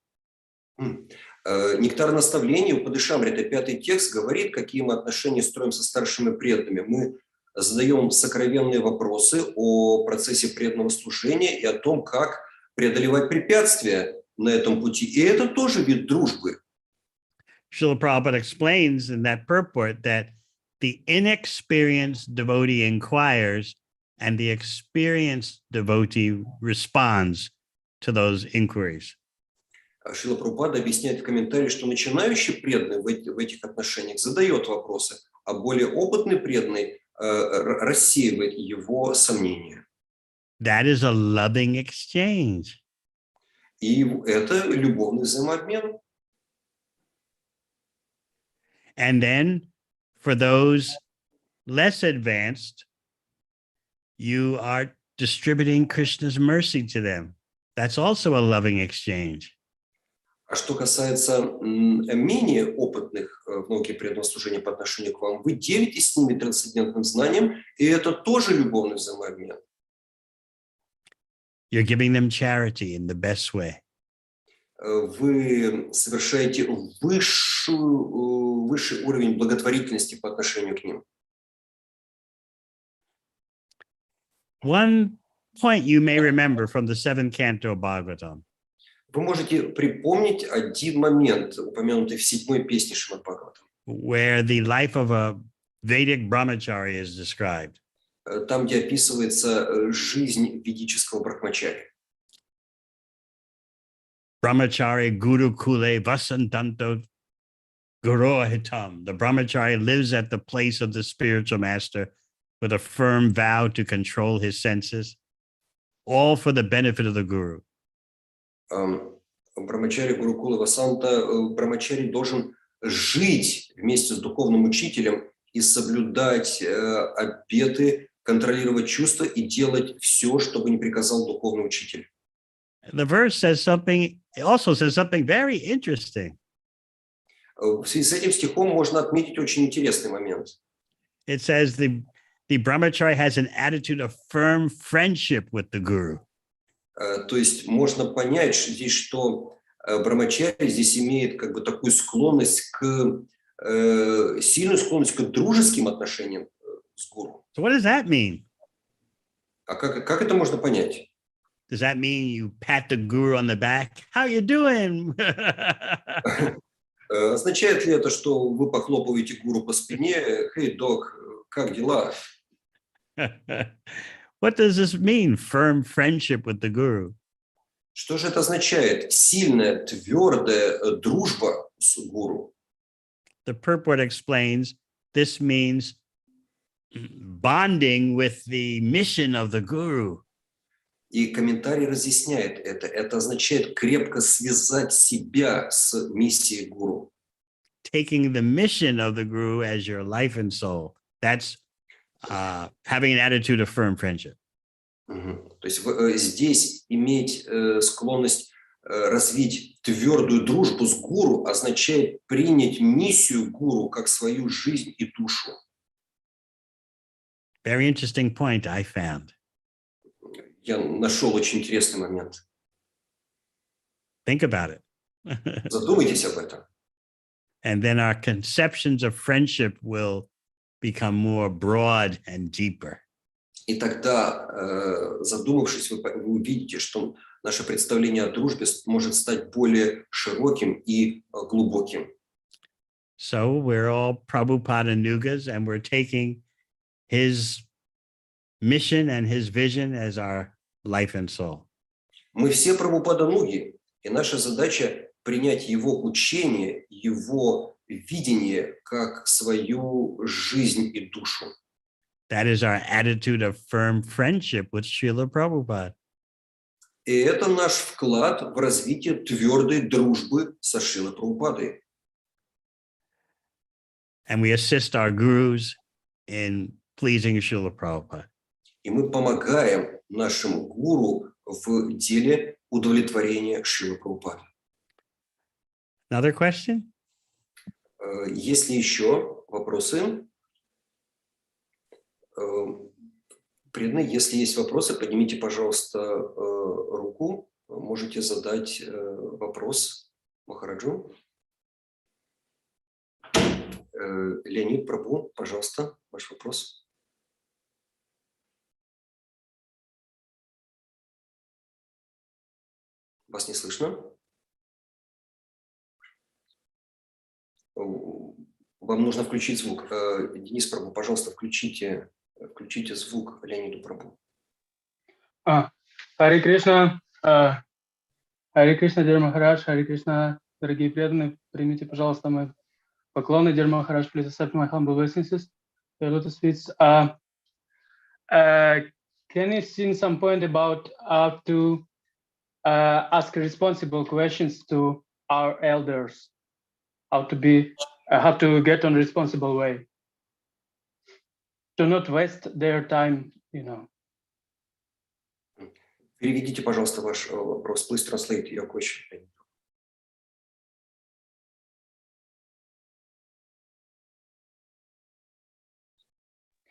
Нектар наставлений Упадешамрита, 5-й текст, говорит, какие мы отношения строим со старшими преданными. Мы задаем сокровенные вопросы о процессе преданного служения и о том, как преодолевать препятствия на этом пути. И это тоже вид дружбы. Srila Prabhupada explains in that purport that the inexperienced devotee inquires and the experienced devotee responds to those inquiries. Шрила Прабхупада объясняет в комментарии, что начинающий преданный в этих отношениях задает вопросы, а более опытный преданный рассеивает его сомнения. That is a loving exchange. И это любовный взаимообмен. And then for those less advanced, you are distributing Krishna's mercy to them. That's also a loving exchange. А что касается менее опытных в науке преданного служения по отношению к вам, вы делитесь с ними трансцендентным знанием, и это тоже любовный взаимообмен. You're giving them charity in the best way. Вы совершаете высший уровень благотворительности по отношению к ним. One point you may remember from the 7th canto of Bhagavatam. Вы можете припомнить один момент, упомянутый в 7-й песне Шримад Бхагаватам, where the life of a Vedic brahmachari is described. Там, где описывается жизнь ведического брахмачари. Brahmachari Guru Kule Vasantanto Gurohitam. The brahmachari lives at the place of the spiritual master with a firm vow to control his senses, all for the benefit of the guru. Брахмачари Гурукула Васанта, брахмачари должен жить вместе с духовным учителем и соблюдать обеты, контролировать чувства и делать все, чтобы не приказал духовный учитель. The verse says something, it also says something very interesting. В связи с этим стихом можно отметить очень интересный момент. It says the brahmachari has an attitude of firm friendship with the guru. То есть можно понять здесь, что брахмачари здесь имеет как бы такую склонность сильную склонность к дружеским отношениям с гуру. So what does that mean? А как это можно понять? Does that mean you pat the guru on the back? How you doing? Означает ли это, что вы похлопываете гуру по спине? Hey, dog, как дела? What does this mean? Firm friendship with the guru. Что же это означает? Сильная, твердая дружба с гуру. The purport explains this means bonding with the mission of the guru. И комментарий разъясняет это. Это означает крепко связать себя с миссией гуру. Taking the mission of the guru as your life and soul. That's having an attitude of firm friendship. То есть здесь иметь склонность развить твердую дружбу с гуру означает принять миссию гуру как свою жизнь и душу. Very interesting point I found. Я нашел очень интересный момент. Think about it. Задумайтесь об этом. And then our conceptions of friendship will become more broad and deeper. И тогда, задумавшись, вы увидите, что наше представление о дружбе может стать более широким и глубоким. So we're all Prabhupada Nugas, and we're taking his mission and his vision as our life and soul. Мы все Прабхупада Нуги, и наша задача принять его учение, его видение как свою жизнь и душу. That is our attitude of firm friendship with Srila Prabhupada. И это наш вклад в развитие твердой дружбы со Шрилой Прабхупадой. And we assist our gurus in pleasing Srila Prabhupada. И мы помогаем нашим гуру в деле удовлетворения Шрилы Прабхупады. Another question? Есть ли еще вопросы? Преданные, если есть вопросы, поднимите, пожалуйста, руку. Можете задать вопрос Махараджу. Леонид Прабу, пожалуйста, ваш вопрос. Вас не слышно? Вам нужно включить звук. Денис Прабу, пожалуйста, включите звук Леониду Прабу. Харе Кришна, Дир Махарадж, Харе Кришна, дорогие преданные, примите, пожалуйста, мои поклоны. Дир Махарадж, please accept my humble obeisances. The lotus feet. Can you see some point about how to ask responsible questions to our elders? How to get on responsible way? To not waste their time, you know. Переведите, пожалуйста, ваш вопрос. Please translate your question.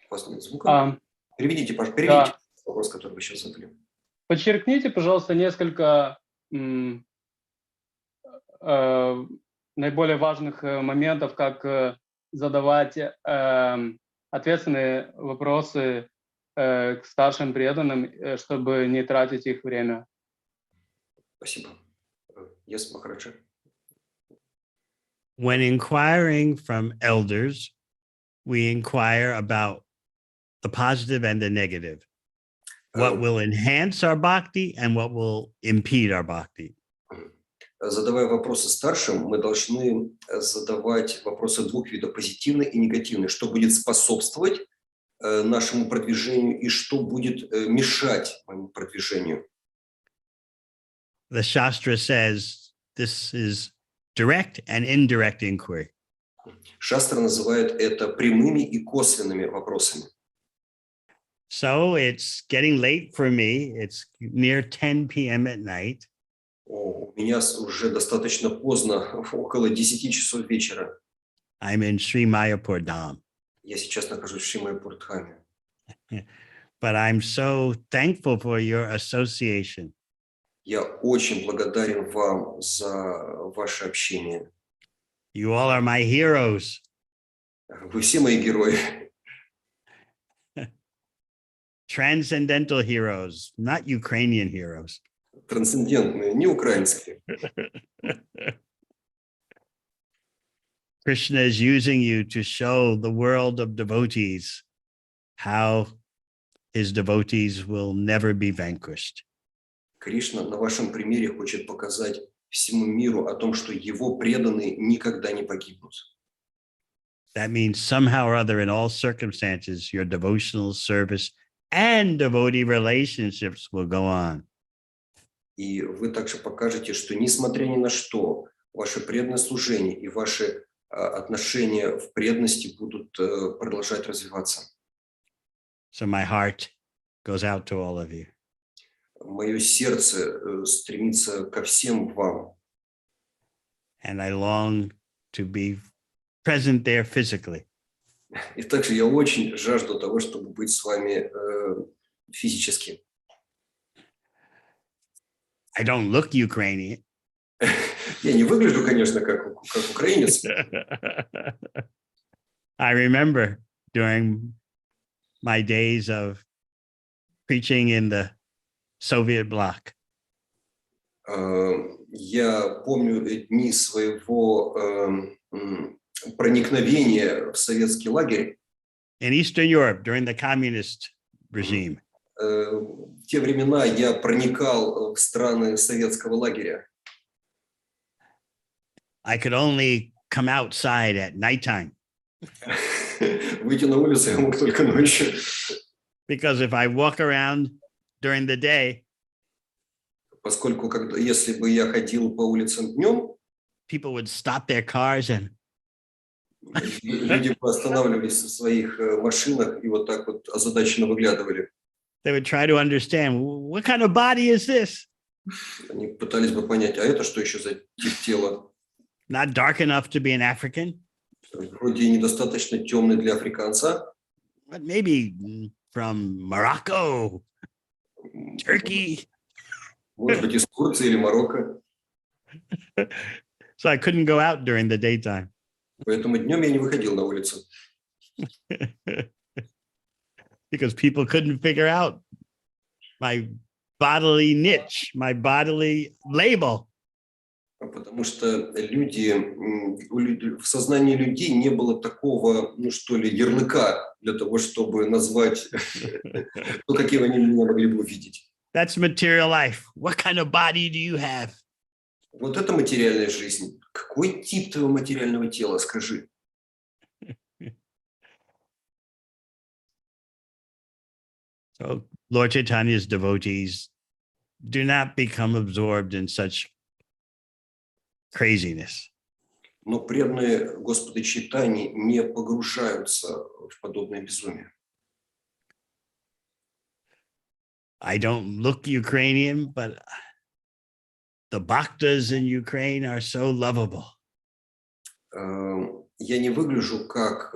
У вас нет звука? Переведите Да. вопрос, который вы сейчас задали. Подчеркните, пожалуйста, несколько наиболее важных моментов, как задавать ответственные вопросы к старшим преданным, чтобы не тратить их время. Спасибо. Yes, Махараджа. When inquiring from elders, we inquire about the positive and the negative. What will enhance our bhakti and what will impede our bhakti. Задавая вопросы старшим, мы должны задавать вопросы двух видов, позитивный и негативный, что будет способствовать нашему продвижению и что будет мешать моему продвижению. The Shastra says this is direct and indirect inquiry. Шастра называет это прямыми и косвенными вопросами. So it's getting late for me. It's near 10 p.m. at night. У меня уже достаточно поздно, около 10 часов вечера. I'm in Sri Mayapur Dham. Я сейчас нахожусь в Шри Майяпур Дхаме. But I'm so thankful for your association. Я очень благодарен вам за ваше общение. You all are my heroes. Вы все мои герои. Transcendental heroes, not Ukrainian heroes. Трансцендентные, не украинские. Krishna is using you to show the world of devotees how his devotees will never be vanquished. Кришна на вашем примере хочет показать всему миру о том, что его преданные никогда не погибнут. That means somehow or other, in all circumstances, your devotional service and devotee relationships will go on. И вы также покажете, что несмотря ни на что, ваше преданное служение и ваши отношения в преданности будут продолжать развиваться. So my heart goes out to all of you. Мое сердце стремится ко всем вам. And I long to be present there physically. И также я очень жажду того, чтобы быть с вами физически. I don't look Ukrainian. Я не выгляжу, конечно, как украинец. I remember during my days of preaching in the Soviet bloc. Я помню дни своего проникновения в советский лагерь. In Eastern Europe during the communist regime. В те времена я проникал в страны советского лагеря. I could only come outside at nighttime. Выйти на улицу я мог только ночью. Because if I walk around during the day, Поскольку если бы я ходил по улицам днем, people would stop their cars and люди бы останавливались в своих машинах и вот так вот озадаченно выглядывали. they would try to understand, what kind of body is this? Они пытались бы понять, а это что еще за тип тела? Not dark enough to be an African, Вроде недостаточно темный для африканца. but maybe from Morocco, Turkey. Может быть, из Турции или Марокко. So I couldn't go out during the daytime. Поэтому днем я не выходил на улицу. Because people couldn't figure out my bodily niche, my bodily label. Потому что в сознании людей не было такого, ну что ли, ярлыка для того, чтобы назвать, ну, каким они меня могли бы увидеть. That's material life. What kind of body do you have? Вот это материальная жизнь. Какой тип твоего материального тела, скажи? So Lord Chaitanya's devotees do not become absorbed in such craziness. Но преданные Господу Чайтаньи не погружаются в подобное безумие. I don't look Ukrainian, but the bhaktas in Ukraine are so lovable. Я не выгляжу как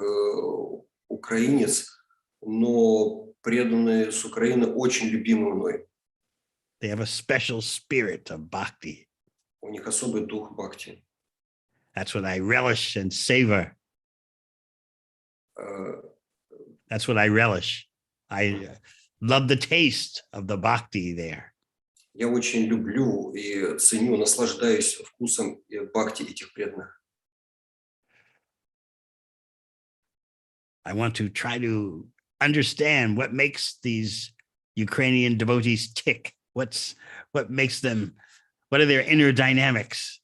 украинец, но преданные с Украины очень любимы мной. They have a special spirit of bhakti. У них особый дух бхакти. That's what I relish and savor. That's what I relish. I love the taste of the bhakti there. Я очень люблю и ценю, наслаждаюсь вкусом бхакти этих преданных. I want to try to understand what makes these Ukrainian devotees tick. What makes them, what are their inner dynamics?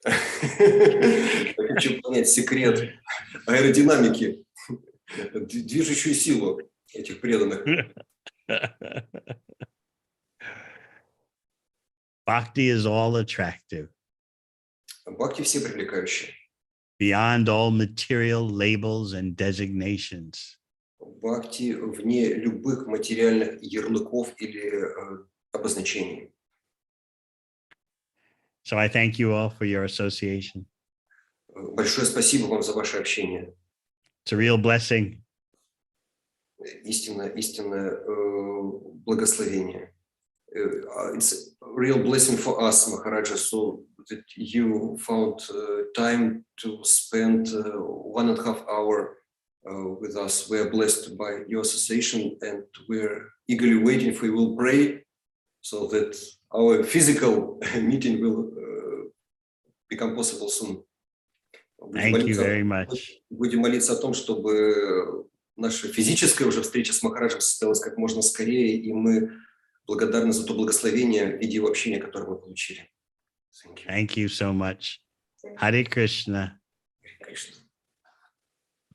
Я хочу понять секрет аэродинамики, движущую силу этих преданных. Bhakti is all attractive. Бхакти все привлекающие. Beyond all material labels and designations. Бхакти вне любых материальных ярлыков или обозначений. So I thank you all for your association. Большое спасибо вам за ваше общение. It's a real blessing. Истинное благословение. It's a real blessing for us, Maharaja, so that you found time to spend 1.5 hours with us. We are blessed by your association, and we're eagerly waiting for you. We'll pray so that our physical meeting will become possible soon. Thank you very much. Будем молиться о том, чтобы наша физическая уже встреча с Махараджем состоялась как можно скорее, и мы благодарны за то благословение в виде его общения, которое мы получили. Thank you so much. Hare Krishna. Hare Krishna.